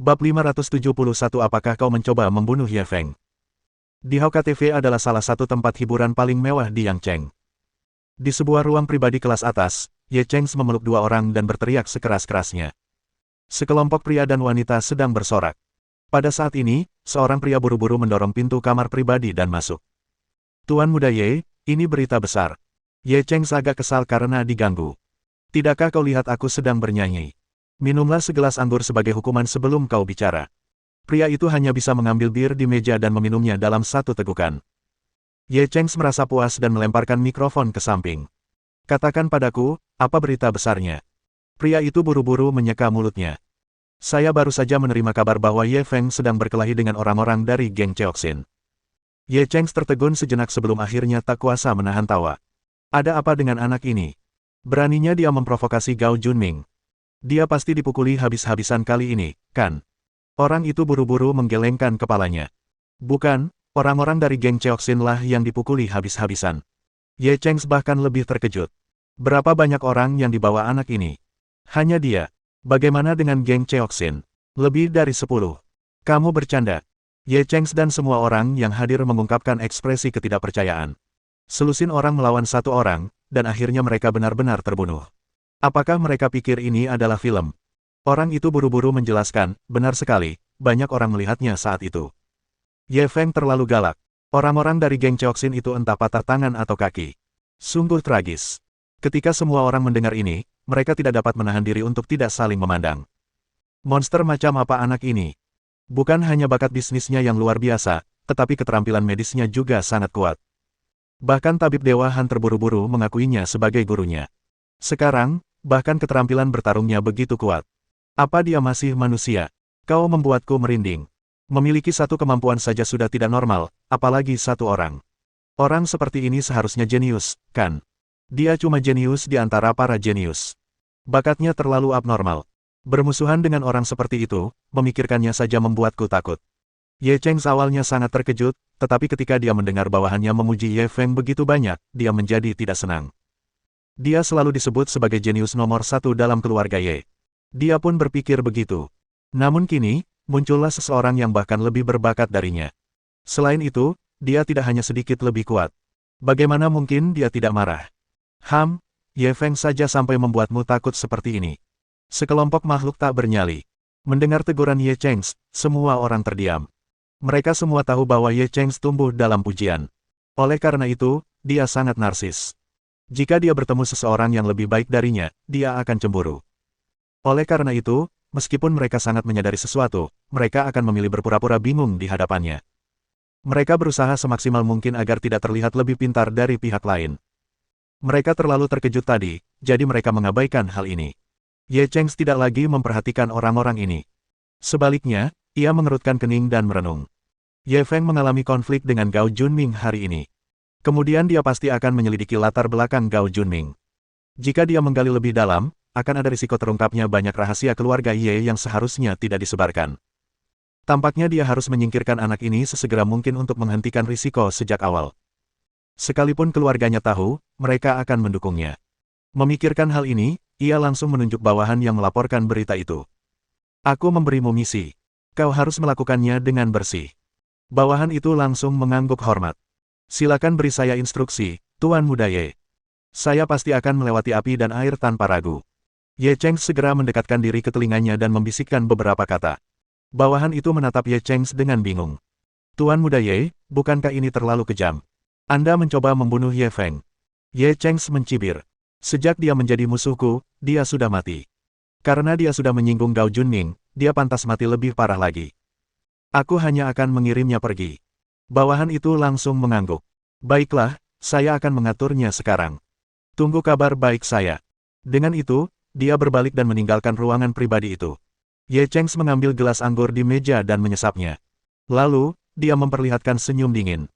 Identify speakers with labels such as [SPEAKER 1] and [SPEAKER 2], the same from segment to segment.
[SPEAKER 1] Bab 571 Apakah kau mencoba membunuh Ye Feng? Di Hauka TV adalah salah satu tempat hiburan paling mewah di Yangcheng. Di sebuah ruang pribadi kelas atas, Ye Cheng memeluk dua orang dan berteriak sekeras-kerasnya. Sekelompok pria dan wanita sedang bersorak. Pada saat ini, seorang pria buru-buru mendorong pintu kamar pribadi dan masuk. Tuan Muda Ye, ini berita besar. Ye Cheng agak kesal karena diganggu. Tidakkah kau lihat aku sedang bernyanyi? Minumlah segelas anggur sebagai hukuman sebelum kau bicara. Pria itu hanya bisa mengambil bir di meja dan meminumnya dalam satu tegukan. Ye Cheng merasa puas dan melemparkan mikrofon ke samping. Katakan padaku, apa berita besarnya? Pria itu buru-buru menyeka mulutnya. Saya baru saja menerima kabar bahwa Ye Feng sedang berkelahi dengan orang-orang dari geng Cheoxin. Ye Cheng tertegun sejenak sebelum akhirnya tak kuasa menahan tawa. Ada apa dengan anak ini? Beraninya dia memprovokasi Gao Junming. Dia pasti dipukuli habis-habisan kali ini, kan? Orang itu buru-buru menggelengkan kepalanya. Bukan, orang-orang dari geng Cheoxin lah yang dipukuli habis-habisan. Ye Cheng bahkan lebih terkejut. Berapa banyak orang yang dibawa anak ini? Hanya dia. Bagaimana dengan geng Cheoxin? Lebih dari 10. Kamu bercanda. Ye Cheng dan semua orang yang hadir mengungkapkan ekspresi ketidakpercayaan. Selusin orang melawan satu orang, dan akhirnya mereka benar-benar terbunuh. Apakah mereka pikir ini adalah film? Orang itu buru-buru menjelaskan, benar sekali, banyak orang melihatnya saat itu. Ye Feng terlalu galak. Orang-orang dari geng Cheoxin itu entah patah tangan atau kaki. Sungguh tragis. Ketika semua orang mendengar ini, mereka tidak dapat menahan diri untuk tidak saling memandang. Monster macam apa anak ini? Bukan hanya bakat bisnisnya yang luar biasa, tetapi keterampilan medisnya juga sangat kuat. Bahkan tabib Dewa Han terburu-buru mengakuinya sebagai gurunya. Sekarang, bahkan keterampilan bertarungnya begitu kuat. Apa dia masih manusia? Kau membuatku merinding. Memiliki satu kemampuan saja sudah tidak normal, apalagi satu orang. Orang seperti ini seharusnya jenius, kan? Dia cuma jenius di antara para jenius. Bakatnya terlalu abnormal. Bermusuhan dengan orang seperti itu, memikirkannya saja membuatku takut. Ye Cheng awalnya sangat terkejut, tetapi ketika dia mendengar bawahannya memuji Ye Feng begitu banyak, dia menjadi tidak senang. Dia selalu disebut sebagai jenius nomor satu dalam keluarga Ye. Dia pun berpikir begitu. Namun kini, muncullah seseorang yang bahkan lebih berbakat darinya. Selain itu, dia tidak hanya sedikit lebih kuat. Bagaimana mungkin dia tidak marah? Ye Feng saja sampai membuatmu takut seperti ini. Sekelompok makhluk tak bernyali. Mendengar teguran Ye Cheng, semua orang terdiam. Mereka semua tahu bahwa Ye Cheng tumbuh dalam pujian. Oleh karena itu, dia sangat narsis. Jika dia bertemu seseorang yang lebih baik darinya, dia akan cemburu. Oleh karena itu, meskipun mereka sangat menyadari sesuatu, mereka akan memilih berpura-pura bingung di hadapannya. Mereka berusaha semaksimal mungkin agar tidak terlihat lebih pintar dari pihak lain. Mereka terlalu terkejut tadi, jadi mereka mengabaikan hal ini. Ye Cheng tidak lagi memperhatikan orang-orang ini. Sebaliknya, ia mengerutkan kening dan merenung. Ye Feng mengalami konflik dengan Gao Junming hari ini. Kemudian dia pasti akan menyelidiki latar belakang Gao Junming. Jika dia menggali lebih dalam, akan ada risiko terungkapnya banyak rahasia keluarga Ye yang seharusnya tidak disebarkan. Tampaknya dia harus menyingkirkan anak ini sesegera mungkin untuk menghentikan risiko sejak awal. Sekalipun keluarganya tahu, mereka akan mendukungnya. Memikirkan hal ini, ia langsung menunjuk bawahan yang melaporkan berita itu. Aku memberimu misi. Kau harus melakukannya dengan bersih. Bawahan itu langsung mengangguk hormat. Silakan beri saya instruksi, Tuan Muda Ye. Saya pasti akan melewati api dan air tanpa ragu. Ye Cheng segera mendekatkan diri ke telinganya dan membisikkan beberapa kata. Bawahan itu menatap Ye Cheng dengan bingung. Tuan Muda Ye, bukankah ini terlalu kejam? Anda mencoba membunuh Ye Feng. Ye Cheng mencibir. Sejak dia menjadi musuhku, dia sudah mati. Karena dia sudah menyinggung Gao Junming, dia pantas mati lebih parah lagi. Aku hanya akan mengirimnya pergi. Bawahan itu langsung mengangguk. Baiklah, saya akan mengaturnya sekarang. Tunggu kabar baik saya. Dengan itu, dia berbalik dan meninggalkan ruangan pribadi itu. Ye Cheng mengambil gelas anggur di meja dan menyesapnya. Lalu, dia memperlihatkan senyum dingin.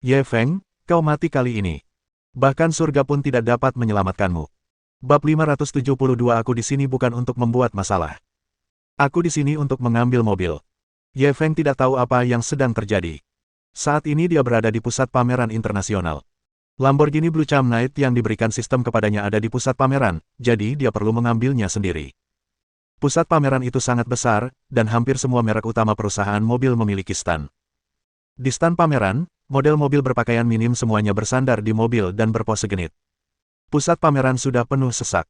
[SPEAKER 1] Ye Feng, kau mati kali ini. Bahkan surga pun tidak dapat menyelamatkanmu. Bab 572 Aku di sini bukan untuk membuat masalah. Aku di sini untuk mengambil mobil. Ye Feng tidak tahu apa yang sedang terjadi. Saat ini dia berada di pusat pameran internasional. Lamborghini Blue Cham Knight yang diberikan sistem kepadanya ada di pusat pameran, jadi dia perlu mengambilnya sendiri. Pusat pameran itu sangat besar, dan hampir semua merek utama perusahaan mobil memiliki stan. Di stan pameran, model mobil berpakaian minim semuanya bersandar di mobil dan berpose genit. Pusat pameran sudah penuh sesak.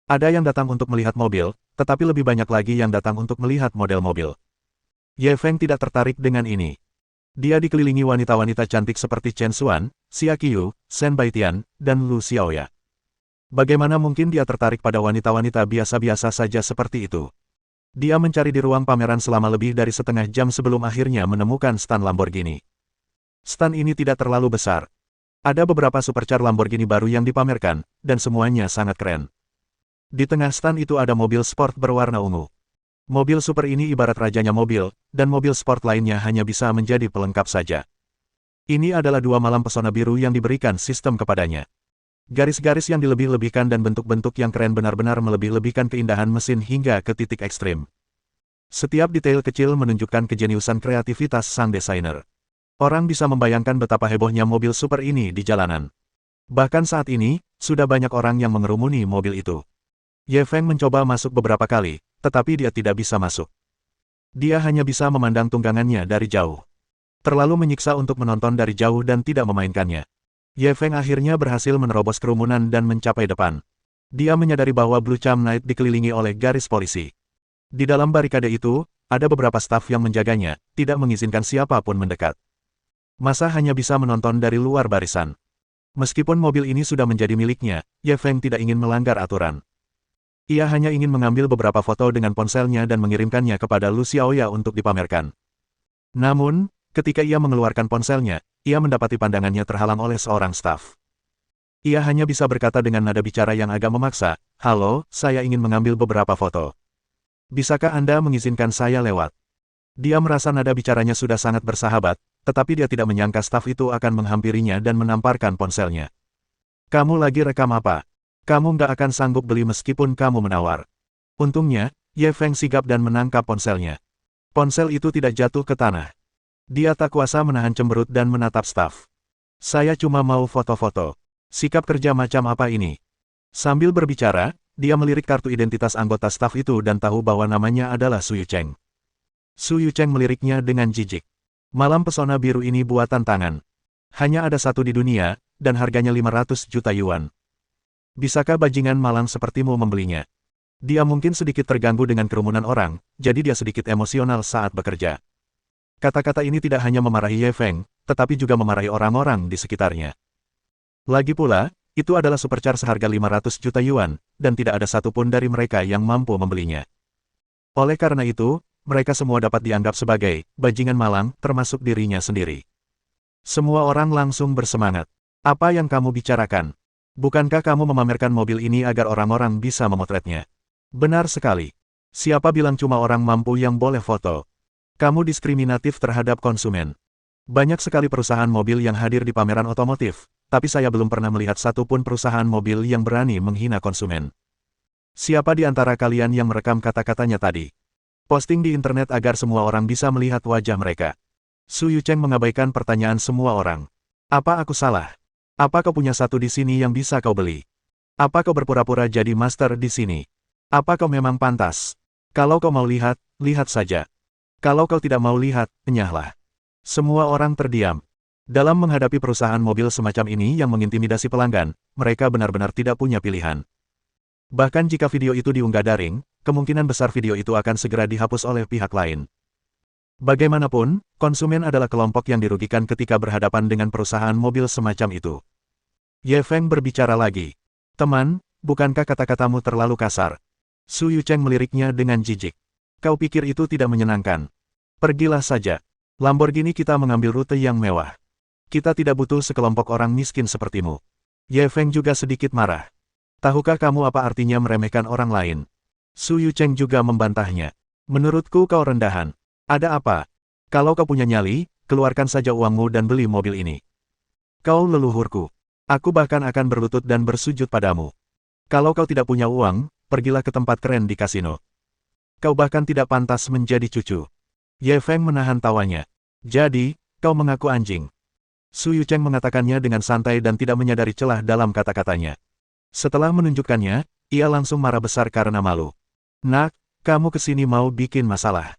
[SPEAKER 1] Ada yang datang untuk melihat mobil, tetapi lebih banyak lagi yang datang untuk melihat model mobil. Ye Feng tidak tertarik dengan ini. Dia dikelilingi wanita-wanita cantik seperti Chen Xuan, Xia Qiu, Shen Baitian, dan Lu Xiaoya. Bagaimana mungkin dia tertarik pada wanita-wanita biasa-biasa saja seperti itu? Dia mencari di ruang pameran selama lebih dari setengah jam sebelum akhirnya menemukan stan Lamborghini. Stan ini tidak terlalu besar. Ada beberapa supercar Lamborghini baru yang dipamerkan, dan semuanya sangat keren. Di tengah stan itu ada mobil sport berwarna ungu. Mobil super ini ibarat rajanya mobil, dan mobil sport lainnya hanya bisa menjadi pelengkap saja. Ini adalah dua malam pesona biru yang diberikan sistem kepadanya. Garis-garis yang dilebih-lebihkan dan bentuk-bentuk yang keren benar-benar melebih-lebihkan keindahan mesin hingga ke titik ekstrim. Setiap detail kecil menunjukkan kejeniusan kreativitas sang desainer. Orang bisa membayangkan betapa hebohnya mobil super ini di jalanan. Bahkan saat ini, sudah banyak orang yang mengerumuni mobil itu. Ye Feng mencoba masuk beberapa kali, tetapi dia tidak bisa masuk. Dia hanya bisa memandang tunggangannya dari jauh. Terlalu menyiksa untuk menonton dari jauh dan tidak memainkannya. Ye Feng akhirnya berhasil menerobos kerumunan dan mencapai depan. Dia menyadari bahwa Blue Cham Knight dikelilingi oleh garis polisi. Di dalam barikade itu, ada beberapa staf yang menjaganya, tidak mengizinkan siapapun mendekat. Masa hanya bisa menonton dari luar barisan. Meskipun mobil ini sudah menjadi miliknya, Ye Feng tidak ingin melanggar aturan. Ia hanya ingin mengambil beberapa foto dengan ponselnya dan mengirimkannya kepada Lu Xiaoya untuk dipamerkan. Namun, ketika ia mengeluarkan ponselnya, ia mendapati pandangannya terhalang oleh seorang staf. Ia hanya bisa berkata dengan nada bicara yang agak memaksa, "Halo, saya ingin mengambil beberapa foto. Bisakah Anda mengizinkan saya lewat?" Dia merasa nada bicaranya sudah sangat bersahabat, tetapi dia tidak menyangka staf itu akan menghampirinya dan menamparkan ponselnya. "Kamu lagi rekam apa? Kamu nggak akan sanggup beli meskipun kamu menawar." Untungnya, Ye Feng sigap dan menangkap ponselnya. Ponsel itu tidak jatuh ke tanah. Dia tak kuasa menahan cemberut dan menatap staf. "Saya cuma mau foto-foto. Sikap kerja macam apa ini?" Sambil berbicara, dia melirik kartu identitas anggota staf itu dan tahu bahwa namanya adalah Su Yucheng. Su Yucheng meliriknya dengan jijik. "Malam pesona biru ini buatan tangan. Hanya ada satu di dunia, dan harganya 500 juta yuan. Bisakah bajingan malang sepertimu membelinya?" Dia mungkin sedikit terganggu dengan kerumunan orang, jadi dia sedikit emosional saat bekerja. Kata-kata ini tidak hanya memarahi Ye Feng, tetapi juga memarahi orang-orang di sekitarnya. Lagi pula, itu adalah supercar seharga 500 juta yuan, dan tidak ada satupun dari mereka yang mampu membelinya. Oleh karena itu, mereka semua dapat dianggap sebagai bajingan malang, termasuk dirinya sendiri. Semua orang langsung bersemangat. "Apa yang kamu bicarakan? Bukankah kamu memamerkan mobil ini agar orang-orang bisa memotretnya?" "Benar sekali. Siapa bilang cuma orang mampu yang boleh foto? Kamu diskriminatif terhadap konsumen. Banyak sekali perusahaan mobil yang hadir di pameran otomotif, tapi saya belum pernah melihat satupun perusahaan mobil yang berani menghina konsumen. Siapa di antara kalian yang merekam kata-katanya tadi? Posting di internet agar semua orang bisa melihat wajah mereka." Su Yucheng mengabaikan pertanyaan semua orang. "Apa aku salah? Apa kau punya satu di sini yang bisa kau beli? Apa kau berpura-pura jadi master di sini? Apa kau memang pantas? Kalau kau mau lihat, lihat saja. Kalau kau tidak mau lihat, enyahlah." Semua orang terdiam. Dalam menghadapi perusahaan mobil semacam ini yang mengintimidasi pelanggan, mereka benar-benar tidak punya pilihan. Bahkan jika video itu diunggah daring, kemungkinan besar video itu akan segera dihapus oleh pihak lain. Bagaimanapun, konsumen adalah kelompok yang dirugikan ketika berhadapan dengan perusahaan mobil semacam itu. Ye Feng berbicara lagi. "Teman, bukankah kata-katamu terlalu kasar?" Su Yucheng meliriknya dengan jijik. "Kau pikir itu tidak menyenangkan? Pergilah saja. Lamborghini kita mengambil rute yang mewah. Kita tidak butuh sekelompok orang miskin sepertimu." Ye Feng juga sedikit marah. "Tahukah kamu apa artinya meremehkan orang lain?" Su Yucheng juga membantahnya. "Menurutku kau rendahan. Ada apa? Kalau kau punya nyali, keluarkan saja uangmu dan beli mobil ini. Kau leluhurku. Aku bahkan akan berlutut dan bersujud padamu. Kalau kau tidak punya uang, pergilah ke tempat keren di kasino. Kau bahkan tidak pantas menjadi cucu." Ye Feng menahan tawanya. "Jadi, kau mengaku anjing?" Su Yucheng mengatakannya dengan santai dan tidak menyadari celah dalam kata-katanya. Setelah menunjukkannya, ia langsung marah besar karena malu. "Nak, Kamu kesini mau bikin masalah.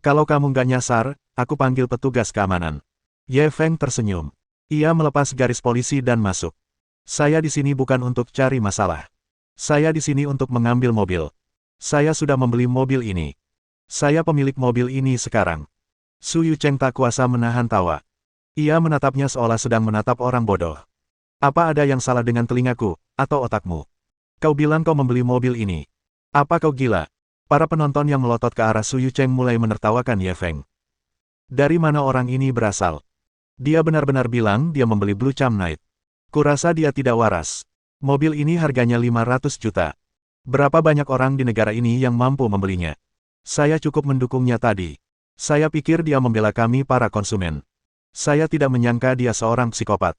[SPEAKER 1] Kalau kamu nggak nyasar, aku panggil petugas keamanan. Ye Feng tersenyum. Ia melepas garis polisi dan masuk. Saya di sini bukan untuk cari masalah. Saya di sini untuk mengambil mobil. Saya sudah membeli mobil ini. Saya pemilik mobil ini sekarang. Su Yucheng tak kuasa menahan tawa. Ia menatapnya seolah sedang menatap orang bodoh. Apa ada yang salah dengan telingaku, atau otakmu? Kau bilang kau membeli mobil ini. Apa kau gila? Para penonton yang melotot ke arah Su Yucheng mulai menertawakan Ye Feng. Dari mana orang ini berasal? Dia benar-benar bilang dia membeli Blue Cham Knight. Kurasa dia tidak waras. Mobil ini harganya 500 juta. Berapa banyak orang di negara ini yang mampu membelinya? Saya cukup mendukungnya tadi. Saya pikir dia membela kami para konsumen. Saya tidak menyangka dia seorang psikopat.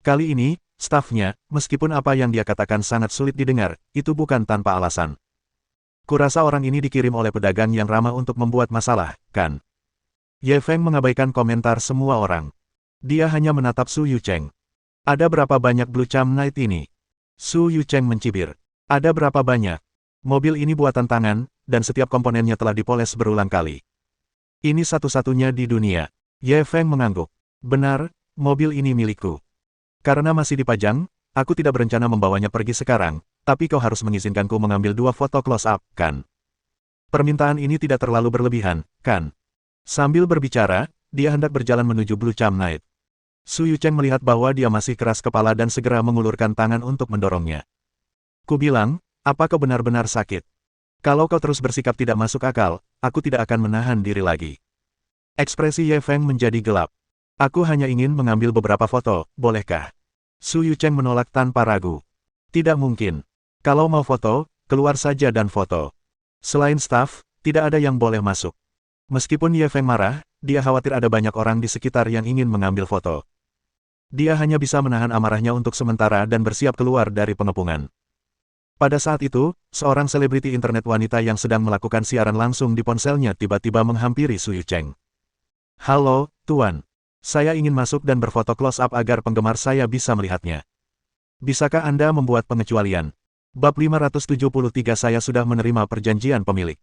[SPEAKER 1] Kali ini, stafnya, meskipun apa yang dia katakan sangat sulit didengar, itu bukan tanpa alasan. Kurasa orang ini dikirim oleh pedagang yang ramah untuk membuat masalah, kan? Ye Feng mengabaikan komentar semua orang. Dia hanya menatap Su Yucheng. Ada berapa banyak Blue Cham Knight ini? Su Yucheng mencibir. Ada berapa banyak? Mobil ini buatan tangan, dan setiap komponennya telah dipoles berulang kali. Ini satu-satunya di dunia. Ye Feng mengangguk. Benar, mobil ini milikku. Karena masih dipajang, aku tidak berencana membawanya pergi sekarang, tapi kau harus mengizinkanku mengambil 2 foto close-up, kan? Permintaan ini tidak terlalu berlebihan, kan? Sambil berbicara, dia hendak berjalan menuju Blue Cham Knight. Su Yucheng melihat bahwa dia masih keras kepala dan segera mengulurkan tangan untuk mendorongnya. Ku bilang, apa kau benar-benar sakit? Kalau kau terus bersikap tidak masuk akal, aku tidak akan menahan diri lagi. Ekspresi Ye Feng menjadi gelap. Aku hanya ingin mengambil beberapa foto, bolehkah? Su Yucheng menolak tanpa ragu. Tidak mungkin. Kalau mau foto, keluar saja dan foto. Selain staf, tidak ada yang boleh masuk. Meskipun Ye Feng marah, dia khawatir ada banyak orang di sekitar yang ingin mengambil foto. Dia hanya bisa menahan amarahnya untuk sementara dan bersiap keluar dari pengepungan. Pada saat itu, seorang selebriti internet wanita yang sedang melakukan siaran langsung di ponselnya tiba-tiba menghampiri Su Yucheng. Halo, Tuan. Saya ingin masuk dan berfoto close-up agar penggemar saya bisa melihatnya. Bisakah Anda membuat pengecualian? Bab 573 saya sudah menerima perjanjian pemilik.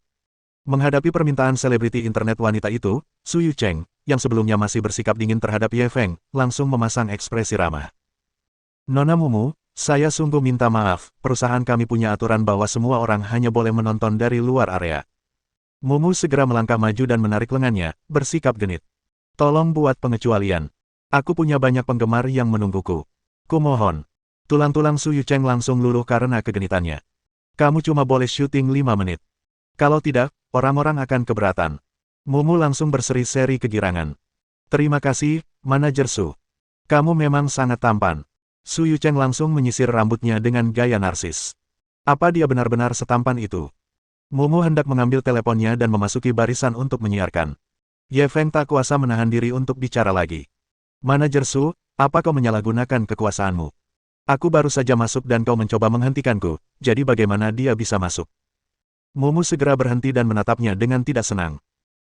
[SPEAKER 1] Menghadapi permintaan selebriti internet wanita itu, Su Yucheng, yang sebelumnya masih bersikap dingin terhadap Ye Feng, langsung memasang ekspresi ramah. Nona Mumu, saya sungguh minta maaf, perusahaan kami punya aturan bahwa semua orang hanya boleh menonton dari luar area. Mumu segera melangkah maju dan menarik lengannya, bersikap genit. Tolong buat pengecualian. Aku punya banyak penggemar yang menungguku. Kumohon. Tulang-tulang Su Yucheng langsung luluh karena kegenitannya. Kamu cuma boleh syuting 5 menit. Kalau tidak, orang-orang akan keberatan. Mumu langsung berseri-seri kegirangan. Terima kasih, Manajer Su. Kamu memang sangat tampan. Su Yucheng langsung menyisir rambutnya dengan gaya narsis. Apa dia benar-benar setampan itu? Mumu hendak mengambil teleponnya dan memasuki barisan untuk menyiarkan. Ye Feng tak kuasa menahan diri untuk bicara lagi. Manajer Su, apa kau menyalahgunakan kekuasaanmu? Aku baru saja masuk dan kau mencoba menghentikanku, jadi bagaimana dia bisa masuk? Mumu segera berhenti dan menatapnya dengan tidak senang.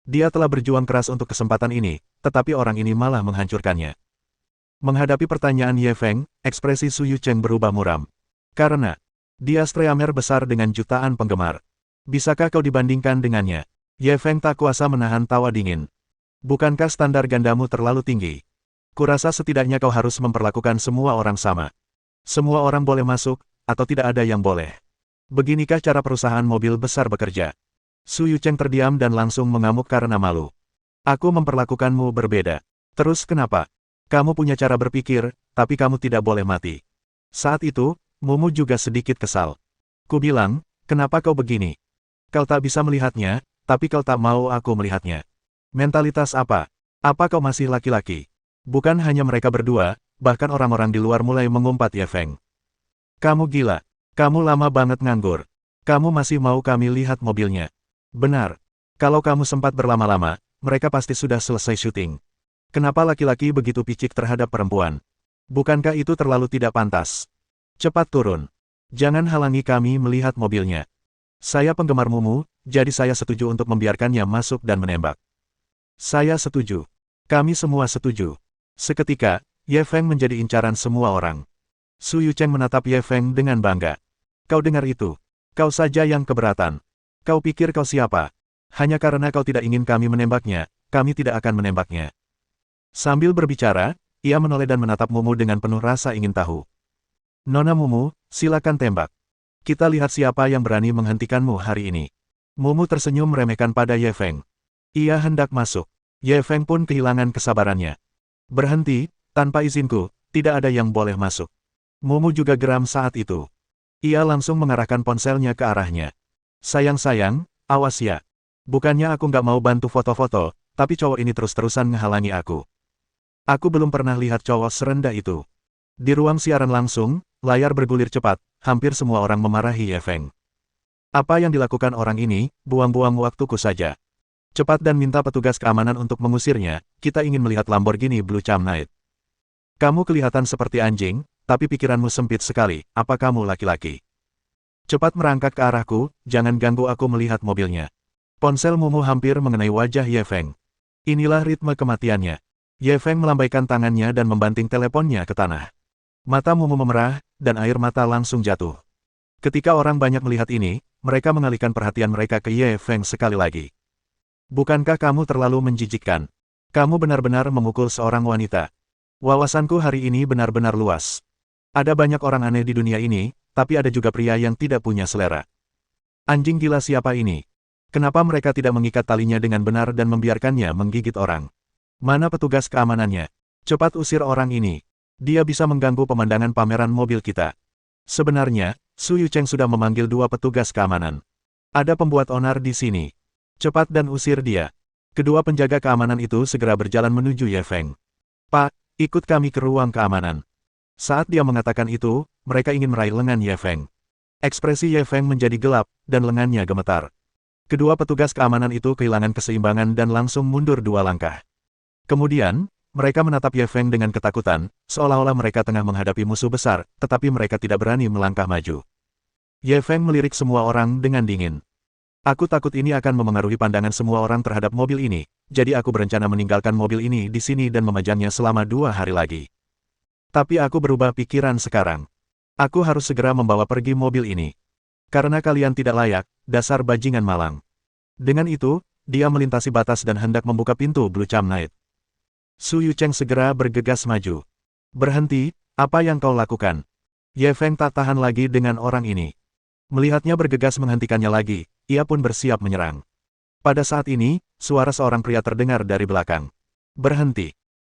[SPEAKER 1] Dia telah berjuang keras untuk kesempatan ini, tetapi orang ini malah menghancurkannya. Menghadapi pertanyaan Ye Feng, ekspresi Su Yucheng berubah muram. Karena, dia streamer besar dengan jutaan penggemar. Bisakah kau dibandingkan dengannya? Ye Feng tak kuasa menahan tawa dingin. Bukankah standar gandamu terlalu tinggi? Kurasa setidaknya kau harus memperlakukan semua orang sama. Semua orang boleh masuk, atau tidak ada yang boleh. Beginikah cara perusahaan mobil besar bekerja? Su Yucheng terdiam dan langsung mengamuk karena malu. Aku memperlakukanmu berbeda. Terus kenapa? Kamu punya cara berpikir, tapi kamu tidak boleh mati. Saat itu, Mumu juga sedikit kesal. Ku bilang, kenapa kau begini? Kau tak bisa melihatnya, tapi kau tak mau aku melihatnya. Mentalitas apa? Apa kau masih laki-laki? Bukan hanya mereka berdua, bahkan orang-orang di luar mulai mengumpat Ye Feng. Kamu gila. Kamu lama banget nganggur. Kamu masih mau kami lihat mobilnya. Benar. Kalau kamu sempat berlama-lama, mereka pasti sudah selesai syuting. Kenapa laki-laki begitu picik terhadap perempuan? Bukankah itu terlalu tidak pantas? Cepat turun. Jangan halangi kami melihat mobilnya. Saya penggemar Mumu, jadi saya setuju untuk membiarkannya masuk dan menembak. Saya setuju. Kami semua setuju. Seketika, Ye Feng menjadi incaran semua orang. Su Yucheng menatap Ye Feng dengan bangga. Kau dengar itu? Kau saja yang keberatan. Kau pikir kau siapa? Hanya karena kau tidak ingin kami menembaknya, kami tidak akan menembaknya. Sambil berbicara, ia menoleh dan menatap Mumu dengan penuh rasa ingin tahu. Nona Mumu, silakan tembak. Kita lihat siapa yang berani menghentikanmu hari ini. Mumu tersenyum meremehkan pada Ye Feng. Ia hendak masuk. Ye Feng pun kehilangan kesabarannya. Berhenti, tanpa izinku, tidak ada yang boleh masuk. Mumu juga geram saat itu. Ia langsung mengarahkan ponselnya ke arahnya. Sayang-sayang, awas ya. Bukannya aku nggak mau bantu foto-foto, tapi cowok ini terus-terusan ngehalangi aku. Aku belum pernah lihat cowok serendah itu. Di ruang siaran langsung, layar bergulir cepat, hampir semua orang memarahi Ye Feng. Apa yang dilakukan orang ini, buang-buang waktuku saja. Cepat dan minta petugas keamanan untuk mengusirnya, kita ingin melihat Lamborghini Blue Cham Knight. Kamu kelihatan seperti anjing, tapi pikiranmu sempit sekali, apa kamu laki-laki? Cepat merangkak ke arahku, jangan ganggu aku melihat mobilnya. Ponsel Mumu hampir mengenai wajah Ye Feng. Inilah ritme kematiannya. Ye Feng melambaikan tangannya dan membanting teleponnya ke tanah. Mata Mumu memerah, dan air mata langsung jatuh. Ketika orang banyak melihat ini, mereka mengalihkan perhatian mereka ke Ye Feng sekali lagi. Bukankah kamu terlalu menjijikkan? Kamu benar-benar memukul seorang wanita. Wawasanku hari ini benar-benar luas. Ada banyak orang aneh di dunia ini, tapi ada juga pria yang tidak punya selera. Anjing gila siapa ini? Kenapa mereka tidak mengikat talinya dengan benar dan membiarkannya menggigit orang? Mana petugas keamanannya? Cepat usir orang ini. Dia bisa mengganggu pemandangan pameran mobil kita. Sebenarnya, Su Yucheng sudah memanggil 2 petugas keamanan. Ada pembuat onar di sini. Cepat dan usir dia. Kedua penjaga keamanan itu segera berjalan menuju Ye Feng. Pak, ikut kami ke ruang keamanan. Saat dia mengatakan itu, mereka ingin meraih lengan Ye Feng. Ekspresi Ye Feng menjadi gelap, dan lengannya gemetar. Kedua petugas keamanan itu kehilangan keseimbangan dan langsung mundur 2 langkah. Kemudian, mereka menatap Ye Feng dengan ketakutan, seolah-olah mereka tengah menghadapi musuh besar, tetapi mereka tidak berani melangkah maju. Ye Feng melirik semua orang dengan dingin. Aku takut ini akan memengaruhi pandangan semua orang terhadap mobil ini, jadi aku berencana meninggalkan mobil ini di sini dan memajangnya selama 2 hari lagi. Tapi aku berubah pikiran sekarang. Aku harus segera membawa pergi mobil ini. Karena kalian tidak layak, dasar bajingan malang. Dengan itu, dia melintasi batas dan hendak membuka pintu Blue Cham Knight. Su Yucheng segera bergegas maju. Berhenti, apa yang kau lakukan? Ye Feng tak tahan lagi dengan orang ini. Melihatnya bergegas menghentikannya lagi, ia pun bersiap menyerang. Pada saat ini, suara seorang pria terdengar dari belakang. Berhenti.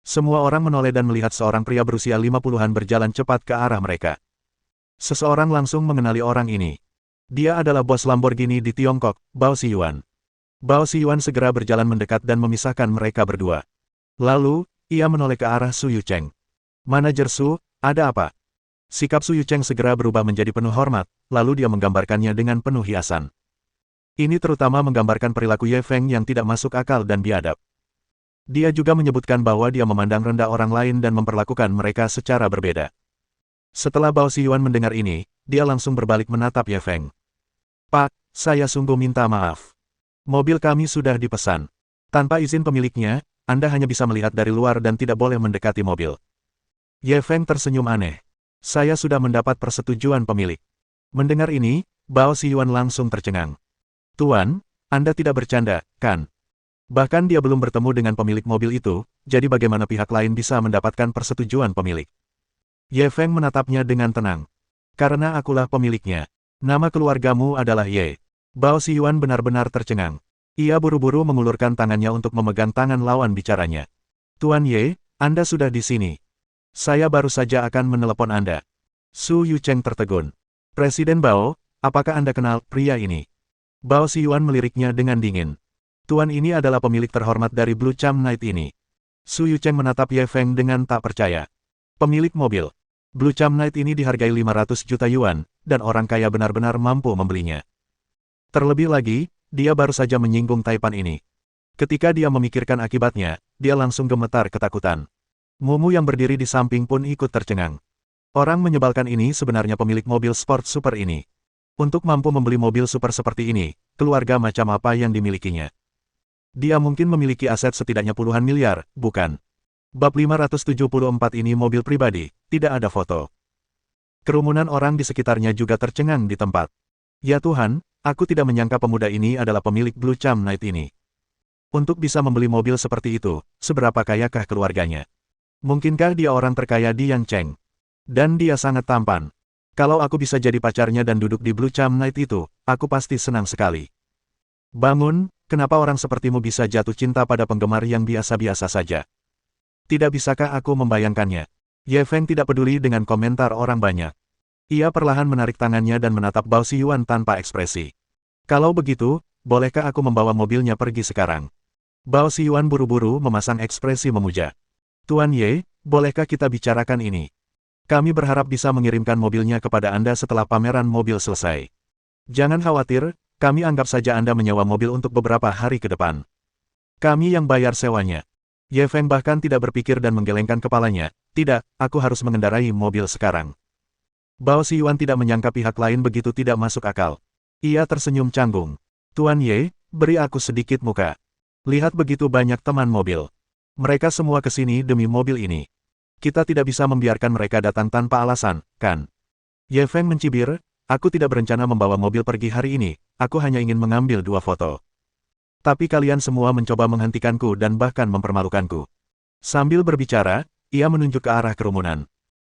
[SPEAKER 1] Semua orang menoleh dan melihat seorang pria berusia 50-an berjalan cepat ke arah mereka. Seseorang langsung mengenali orang ini. Dia adalah bos Lamborghini di Tiongkok, Bao Xiyuan. Bao Xiyuan segera berjalan mendekat dan memisahkan mereka berdua. Lalu, ia menoleh ke arah Su Yucheng. Manajer Su, ada apa? Sikap Su Yucheng segera berubah menjadi penuh hormat, lalu dia menggambarkannya dengan penuh hiasan. Ini terutama menggambarkan perilaku Ye Feng yang tidak masuk akal dan biadab. Dia juga menyebutkan bahwa dia memandang rendah orang lain dan memperlakukan mereka secara berbeda. Setelah Bao Xiyuan mendengar ini, dia langsung berbalik menatap Ye Feng. Pak, saya sungguh minta maaf. Mobil kami sudah dipesan. Tanpa izin pemiliknya, Anda hanya bisa melihat dari luar dan tidak boleh mendekati mobil. Ye Feng tersenyum aneh. Saya sudah mendapat persetujuan pemilik. Mendengar ini, Bao Xiyuan langsung tercengang. Tuan, Anda tidak bercanda, kan? Bahkan dia belum bertemu dengan pemilik mobil itu, jadi bagaimana pihak lain bisa mendapatkan persetujuan pemilik? Ye Feng menatapnya dengan tenang. Karena akulah pemiliknya. Nama keluargamu adalah Ye. Bao Xiyuan benar-benar tercengang. Ia buru-buru mengulurkan tangannya untuk memegang tangan lawan bicaranya. Tuan Ye, Anda sudah di sini. Saya baru saja akan menelepon Anda. Su Yucheng tertegun. Presiden Bao, apakah Anda kenal pria ini? Bao Xiyuan meliriknya dengan dingin. Tuan ini adalah pemilik terhormat dari Blue Cham Knight ini. Su Yucheng menatap Ye Feng dengan tak percaya. Pemilik mobil. Blue Cham Knight ini dihargai 500 juta yuan, dan orang kaya benar-benar mampu membelinya. Terlebih lagi, dia baru saja menyinggung Taipan ini. Ketika dia memikirkan akibatnya, dia langsung gemetar ketakutan. Mumu yang berdiri di samping pun ikut tercengang. Orang menyebalkan ini sebenarnya pemilik mobil sport super ini. Untuk mampu membeli mobil super seperti ini, keluarga macam apa yang dimilikinya? Dia mungkin memiliki aset setidaknya puluhan miliar, bukan? Bab 574 ini mobil pribadi, tidak ada foto. Kerumunan orang di sekitarnya juga tercengang di tempat. Ya Tuhan, aku tidak menyangka pemuda ini adalah pemilik Blue Cham Knight ini. Untuk bisa membeli mobil seperti itu, seberapa kayakah keluarganya? Mungkinkah dia orang terkaya di Yangcheng? Dan dia sangat tampan. Kalau aku bisa jadi pacarnya dan duduk di Blue Cham Knight itu, aku pasti senang sekali. Bangun, kenapa orang sepertimu bisa jatuh cinta pada penggemar yang biasa-biasa saja? Tidak bisakah aku membayangkannya? Ye Feng tidak peduli dengan komentar orang banyak. Ia perlahan menarik tangannya dan menatap Bao Xiyuan tanpa ekspresi. Kalau begitu, bolehkah aku membawa mobilnya pergi sekarang? Bao Xiyuan buru-buru memasang ekspresi memuja. Tuan Ye, bolehkah kita bicarakan ini? Kami berharap bisa mengirimkan mobilnya kepada Anda setelah pameran mobil selesai. Jangan khawatir, kami anggap saja Anda menyewa mobil untuk beberapa hari ke depan. Kami yang bayar sewanya. Ye Feng bahkan tidak berpikir dan menggelengkan kepalanya. Tidak, aku harus mengendarai mobil sekarang. Bao Xiyuan tidak menyangka pihak lain begitu tidak masuk akal. Ia tersenyum canggung. Tuan Ye, beri aku sedikit muka. Lihat begitu banyak teman mobil. Mereka semua ke sini demi mobil ini. Kita tidak bisa membiarkan mereka datang tanpa alasan, kan? Ye Feng mencibir, aku tidak berencana membawa mobil pergi hari ini, aku hanya ingin mengambil 2 foto. Tapi kalian semua mencoba menghentikanku dan bahkan mempermalukanku. Sambil berbicara, ia menunjuk ke arah kerumunan.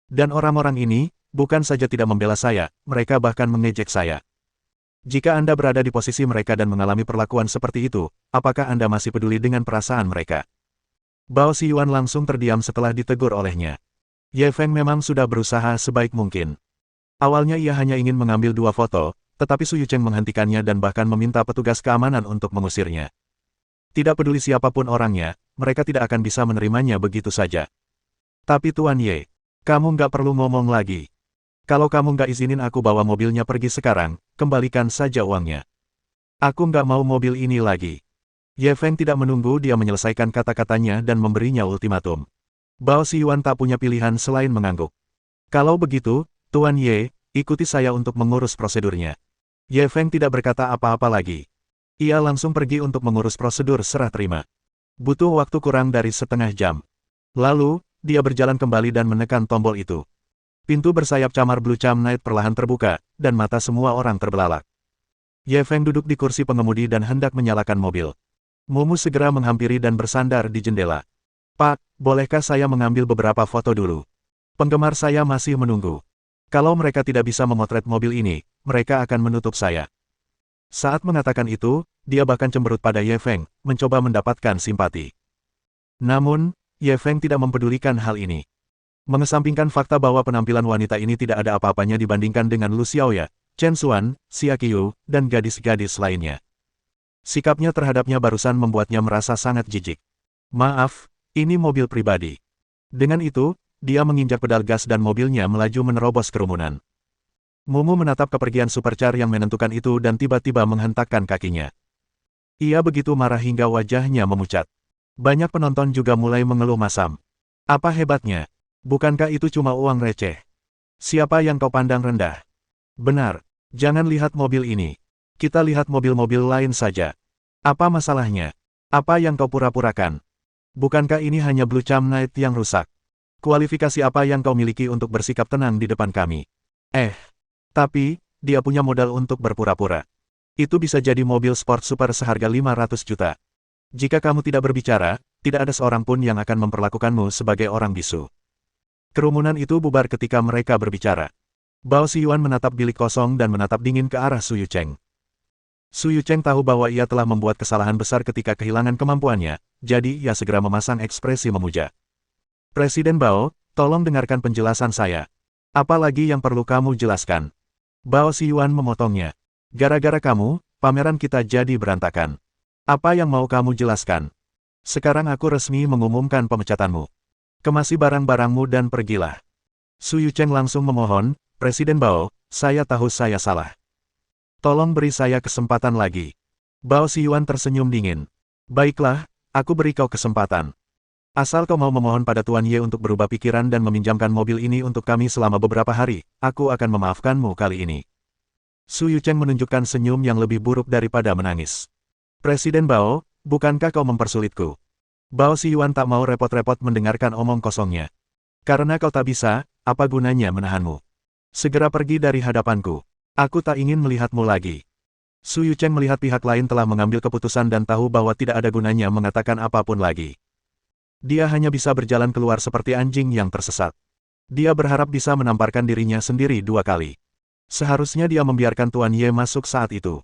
[SPEAKER 1] Dan orang-orang ini, bukan saja tidak membela saya, mereka bahkan mengejek saya. Jika Anda berada di posisi mereka dan mengalami perlakuan seperti itu, apakah Anda masih peduli dengan perasaan mereka? Bao Xiyuan langsung terdiam setelah ditegur olehnya. Ye Feng memang sudah berusaha sebaik mungkin. Awalnya ia hanya ingin mengambil 2 foto, tetapi Su Yucheng menghentikannya dan bahkan meminta petugas keamanan untuk mengusirnya. Tidak peduli siapapun orangnya, mereka tidak akan bisa menerimanya begitu saja. Tapi Tuan Ye, kamu nggak perlu ngomong lagi. Kalau kamu nggak izinin aku bawa mobilnya pergi sekarang, kembalikan saja uangnya. Aku nggak mau mobil ini lagi. Ye Feng tidak menunggu dia menyelesaikan kata-katanya dan memberinya ultimatum. Bao Xiyuan tak punya pilihan selain mengangguk. Kalau begitu, Tuan Ye, ikuti saya untuk mengurus prosedurnya. Ye Feng tidak berkata apa-apa lagi. Ia langsung pergi untuk mengurus prosedur serah terima. Butuh waktu kurang dari setengah jam. Lalu, dia berjalan kembali dan menekan tombol itu. Pintu bersayap camar Blue Cham Knight perlahan terbuka, dan mata semua orang terbelalak. Ye Feng duduk di kursi pengemudi dan hendak menyalakan mobil. Mumu segera menghampiri dan bersandar di jendela. Pak, bolehkah saya mengambil beberapa foto dulu? Penggemar saya masih menunggu. Kalau mereka tidak bisa memotret mobil ini, mereka akan menutup saya. Saat mengatakan itu, dia bahkan cemberut pada Ye Feng, mencoba mendapatkan simpati. Namun, Ye Feng tidak mempedulikan hal ini. Mengesampingkan fakta bahwa penampilan wanita ini tidak ada apa-apanya dibandingkan dengan Lu Xiaoya, Chen Xuan, Xia Qiu, dan gadis-gadis lainnya. Sikapnya terhadapnya barusan membuatnya merasa sangat jijik. Maaf, ini mobil pribadi. Dengan itu, dia menginjak pedal gas dan mobilnya melaju menerobos kerumunan. Mumu menatap kepergian supercar yang menentukan itu dan tiba-tiba menghentakkan kakinya. Ia begitu marah hingga wajahnya memucat. Banyak penonton juga mulai mengeluh masam. Apa hebatnya? Bukankah itu cuma uang receh? Siapa yang kau pandang rendah? Benar, jangan lihat mobil ini. Kita lihat mobil-mobil lain saja. Apa masalahnya? Apa yang kau pura-purakan? Bukankah ini hanya Blue Cham Knight yang rusak? Kualifikasi apa yang kau miliki untuk bersikap tenang di depan kami? Tapi, dia punya modal untuk berpura-pura. Itu bisa jadi mobil sport super seharga 500 juta. Jika kamu tidak berbicara, tidak ada seorang pun yang akan memperlakukanmu sebagai orang bisu. Kerumunan itu bubar ketika mereka berbicara. Bao Xiyuan menatap bilik kosong dan menatap dingin ke arah Su Yucheng. Su Yucheng tahu bahwa ia telah membuat kesalahan besar ketika kehilangan kemampuannya, jadi ia segera memasang ekspresi memuja. Presiden Bao, tolong dengarkan penjelasan saya. Apa lagi yang perlu kamu jelaskan? Bao Xiyuan memotongnya. Gara-gara kamu, pameran kita jadi berantakan. Apa yang mau kamu jelaskan? Sekarang aku resmi mengumumkan pemecatanmu. Kemasi barang-barangmu dan pergilah. Su Yucheng langsung memohon, Presiden Bao, saya tahu saya salah. Tolong beri saya kesempatan lagi. Bao Xiyuan tersenyum dingin. Baiklah, aku beri kau kesempatan. Asal kau mau memohon pada Tuan Ye untuk berubah pikiran dan meminjamkan mobil ini untuk kami selama beberapa hari, aku akan memaafkanmu kali ini. Su Yucheng menunjukkan senyum yang lebih buruk daripada menangis. Presiden Bao, bukankah kau mempersulitku? Bao Xiyuan tak mau repot-repot mendengarkan omong kosongnya. Karena kau tak bisa, apa gunanya menahanmu? Segera pergi dari hadapanku. Aku tak ingin melihatmu lagi. Su Yucheng melihat pihak lain telah mengambil keputusan dan tahu bahwa tidak ada gunanya mengatakan apapun lagi. Dia hanya bisa berjalan keluar seperti anjing yang tersesat. Dia berharap bisa menamparkan dirinya sendiri 2 kali. Seharusnya dia membiarkan Tuan Ye masuk saat itu.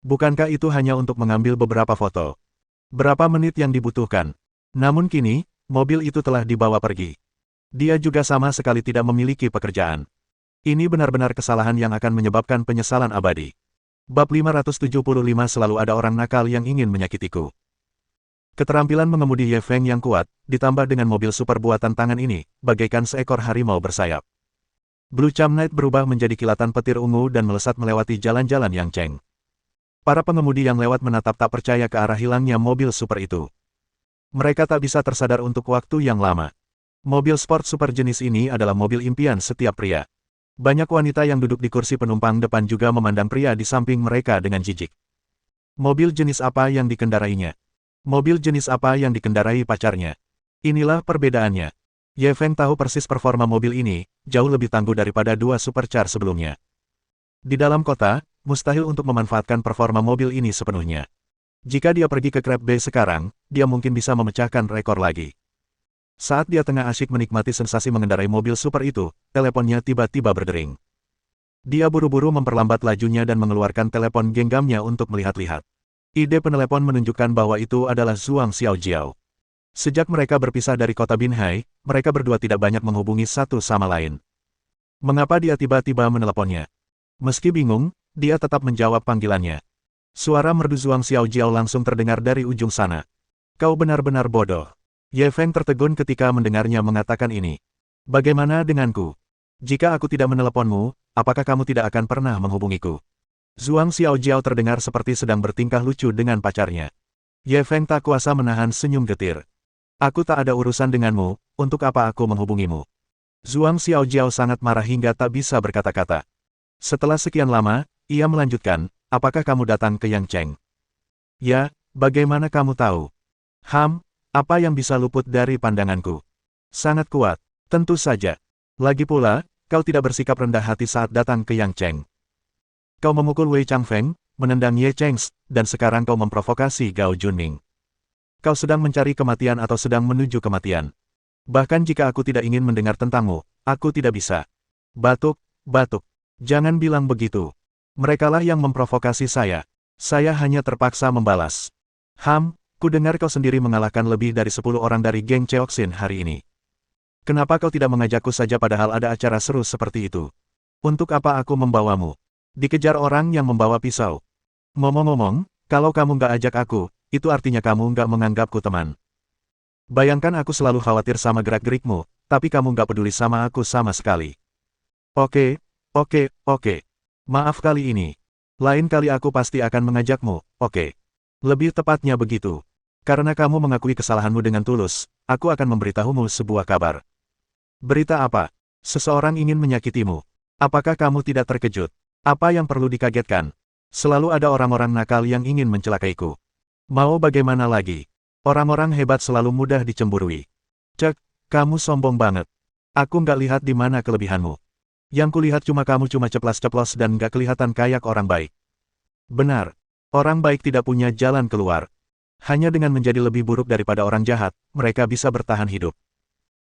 [SPEAKER 1] Bukankah itu hanya untuk mengambil beberapa foto? Berapa menit yang dibutuhkan? Namun kini, mobil itu telah dibawa pergi. Dia juga sama sekali tidak memiliki pekerjaan. Ini benar-benar kesalahan yang akan menyebabkan penyesalan abadi. Bab 575 selalu ada orang nakal yang ingin menyakitiku. Keterampilan mengemudi Ye Feng yang kuat, ditambah dengan mobil super buatan tangan ini, bagaikan seekor harimau bersayap. Blue Cham Knight berubah menjadi kilatan petir ungu dan melesat melewati jalan-jalan yang ceng. Para pengemudi yang lewat menatap tak percaya ke arah hilangnya mobil super itu. Mereka tak bisa tersadar untuk waktu yang lama. Mobil sport super jenis ini adalah mobil impian setiap pria. Banyak wanita yang duduk di kursi penumpang depan juga memandang pria di samping mereka dengan jijik. Mobil jenis apa yang dikendarainya? Mobil jenis apa yang dikendarai pacarnya? Inilah perbedaannya. Ye Feng tahu persis performa mobil ini, jauh lebih tangguh daripada 2 supercar sebelumnya. Di dalam kota, mustahil untuk memanfaatkan performa mobil ini sepenuhnya. Jika dia pergi ke Crab Bay sekarang, dia mungkin bisa memecahkan rekor lagi. Saat dia tengah asyik menikmati sensasi mengendarai mobil super itu, teleponnya tiba-tiba berdering. Dia buru-buru memperlambat lajunya dan mengeluarkan telepon genggamnya untuk melihat-lihat. Ide penelepon menunjukkan bahwa itu adalah Zhuang Xiaojiao. Sejak mereka berpisah dari kota Binhai, mereka berdua tidak banyak menghubungi satu sama lain. Mengapa dia tiba-tiba meneleponnya? Meski bingung, dia tetap menjawab panggilannya. Suara merdu Zhuang Xiaojiao langsung terdengar dari ujung sana. Kau benar-benar bodoh. Ye Feng tertegun ketika mendengarnya mengatakan ini. Bagaimana denganku? Jika aku tidak meneleponmu, apakah kamu tidak akan pernah menghubungiku? Zhuang Xiaojiao terdengar seperti sedang bertingkah lucu dengan pacarnya. Ye Feng tak kuasa menahan senyum getir. Aku tak ada urusan denganmu, untuk apa aku menghubungimu? Zhuang Xiaojiao sangat marah hingga tak bisa berkata-kata. Setelah sekian lama, ia melanjutkan, apakah kamu datang ke Yang Cheng? Ya, bagaimana kamu tahu? Apa yang bisa luput dari pandanganku? Sangat kuat, tentu saja. Lagi pula, kau tidak bersikap rendah hati saat datang ke Yang Cheng. Kau memukul Wei Changfeng, menendang Ye Cheng, dan sekarang kau memprovokasi Gao Junming. Kau sedang mencari kematian atau sedang menuju kematian. Bahkan jika aku tidak ingin mendengar tentangmu, aku tidak bisa. Batuk. Jangan bilang begitu. Merekalah yang memprovokasi saya. Saya hanya terpaksa membalas. Ku dengar kau sendiri mengalahkan lebih dari 10 orang dari geng Cheoxin hari ini. Kenapa kau tidak mengajakku saja padahal ada acara seru seperti itu? Untuk apa aku membawamu? Dikejar orang yang membawa pisau. Ngomong-ngomong, kalau kamu nggak ajak aku, itu artinya kamu nggak menganggapku teman. Bayangkan aku selalu khawatir sama gerak-gerikmu, tapi kamu nggak peduli sama aku sama sekali. Oke. Maaf kali ini. Lain kali aku pasti akan mengajakmu, oke? Lebih tepatnya begitu. Karena kamu mengakui kesalahanmu dengan tulus, aku akan memberitahumu sebuah kabar. Berita apa? Seseorang ingin menyakitimu. Apakah kamu tidak terkejut? Apa yang perlu dikagetkan? Selalu ada orang-orang nakal yang ingin mencelakaiku. Mau bagaimana lagi? Orang-orang hebat selalu mudah dicemburui. Cek, kamu sombong banget. Aku nggak lihat di mana kelebihanmu. Yang kulihat kamu cuma ceplas-ceplos dan nggak kelihatan kayak orang baik. Benar. Orang baik tidak punya jalan keluar. Hanya dengan menjadi lebih buruk daripada orang jahat, mereka bisa bertahan hidup.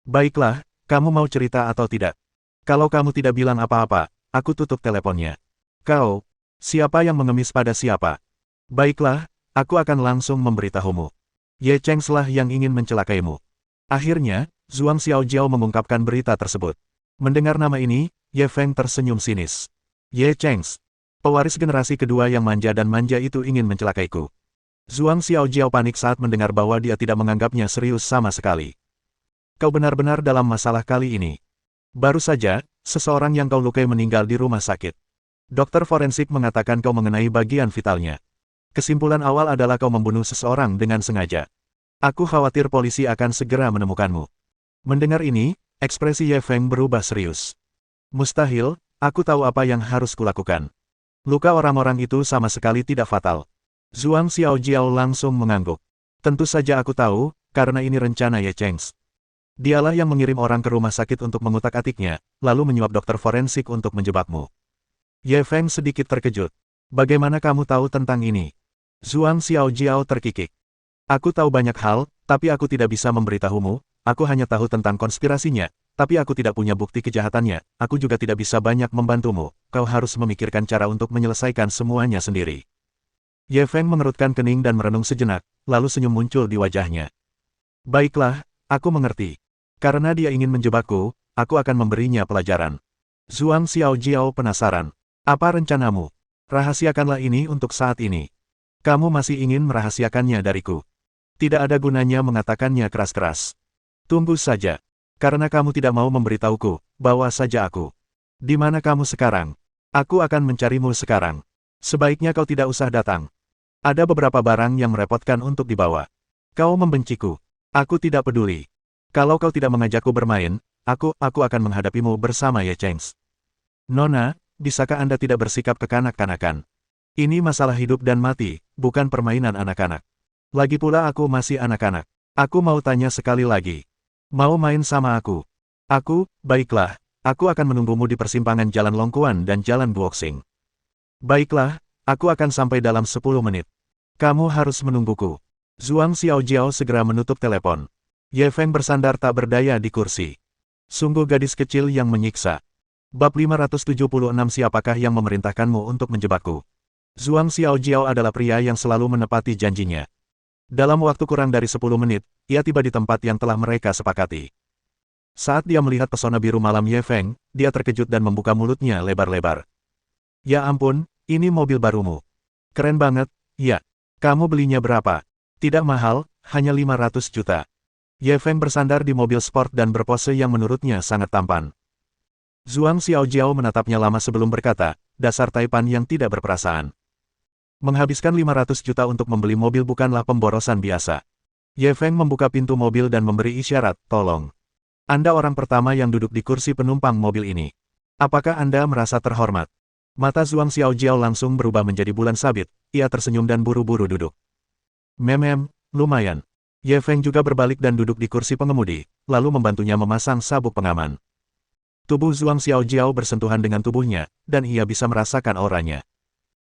[SPEAKER 1] Baiklah, kamu mau cerita atau tidak? Kalau kamu tidak bilang apa-apa, aku tutup teleponnya. Kau, siapa yang mengemis pada siapa? Baiklah, aku akan langsung memberitahumu. Ye Cheng lah yang ingin mencelakaimu. Akhirnya, Zhuang Xiaojiao mengungkapkan berita tersebut. Mendengar nama ini, Ye Feng tersenyum sinis. Ye Cheng, pewaris generasi kedua yang manja dan manja itu ingin mencelakaiku. Zhuang Xiaojiao panik saat mendengar bahwa dia tidak menganggapnya serius sama sekali. Kau benar-benar dalam masalah kali ini. Baru saja, seseorang yang kau lukai meninggal di rumah sakit. Dokter forensik mengatakan kau mengenai bagian vitalnya. Kesimpulan awal adalah kau membunuh seseorang dengan sengaja. Aku khawatir polisi akan segera menemukanmu. Mendengar ini, ekspresi Ye Feng berubah serius. Mustahil, aku tahu apa yang harus kulakukan. Luka orang-orang itu sama sekali tidak fatal. Zhuang Xiaojiao langsung mengangguk. Tentu saja aku tahu, karena ini rencana Ye Cheng. Dialah yang mengirim orang ke rumah sakit untuk mengutak-atiknya, lalu menyuap dokter forensik untuk menjebakmu. Ye Feng sedikit terkejut. Bagaimana kamu tahu tentang ini? Zhuang Xiaojiao terkikik. Aku tahu banyak hal, tapi aku tidak bisa memberitahumu. Aku hanya tahu tentang konspirasinya, tapi aku tidak punya bukti kejahatannya. Aku juga tidak bisa banyak membantumu. Kau harus memikirkan cara untuk menyelesaikan semuanya sendiri. Ye Feng mengerutkan kening dan merenung sejenak, lalu senyum muncul di wajahnya. Baiklah, aku mengerti. Karena dia ingin menjebakku, aku akan memberinya pelajaran. Zhuang Xiaojiao penasaran. Apa rencanamu? Rahasiakanlah ini untuk saat ini. Kamu masih ingin merahasiakannya dariku. Tidak ada gunanya mengatakannya keras-keras. Tunggu saja. Karena kamu tidak mau memberitahuku, bawa saja aku. Di mana kamu sekarang? Aku akan mencarimu sekarang. Sebaiknya kau tidak usah datang. Ada beberapa barang yang merepotkan untuk dibawa. Kau membenciku. Aku tidak peduli. Kalau kau tidak mengajakku bermain, aku akan menghadapimu bersama Ye Chengs. Nona, bisakah Anda tidak bersikap kekanak-kanakan? Ini masalah hidup dan mati, bukan permainan anak-anak. Lagi pula aku masih anak-anak. Aku mau tanya sekali lagi. Mau main sama aku? Baiklah. Aku akan menunggumu di persimpangan Jalan Longkuan dan Jalan Buoxing. Baiklah. Aku akan sampai dalam 10 menit. Kamu harus menungguku. Zhuang Xiaojiao segera menutup telepon. Ye Feng bersandar tak berdaya di kursi. Sungguh gadis kecil yang menyiksa. Bab 576 Siapakah yang memerintahkanmu untuk menjebakku? Zhuang Xiaojiao adalah pria yang selalu menepati janjinya. Dalam waktu kurang dari 10 menit, ia tiba di tempat yang telah mereka sepakati. Saat dia melihat pesona biru malam Ye Feng, dia terkejut dan membuka mulutnya lebar-lebar. Ya ampun, ini mobil barumu. Keren banget, ya. Kamu belinya berapa? Tidak mahal, hanya 500 juta. Ye Feng bersandar di mobil sport dan berpose yang menurutnya sangat tampan. Zhuang Xiaojiao menatapnya lama sebelum berkata, dasar Taipan yang tidak berperasaan. Menghabiskan 500 juta untuk membeli mobil bukanlah pemborosan biasa. Ye Feng membuka pintu mobil dan memberi isyarat, tolong. Anda orang pertama yang duduk di kursi penumpang mobil ini. Apakah Anda merasa terhormat? Mata Zhuang Xiaojiao langsung berubah menjadi bulan sabit, ia tersenyum dan buru-buru duduk. Lumayan. Ye Feng juga berbalik dan duduk di kursi pengemudi, lalu membantunya memasang sabuk pengaman. Tubuh Zhuang Xiaojiao bersentuhan dengan tubuhnya, dan ia bisa merasakan auranya.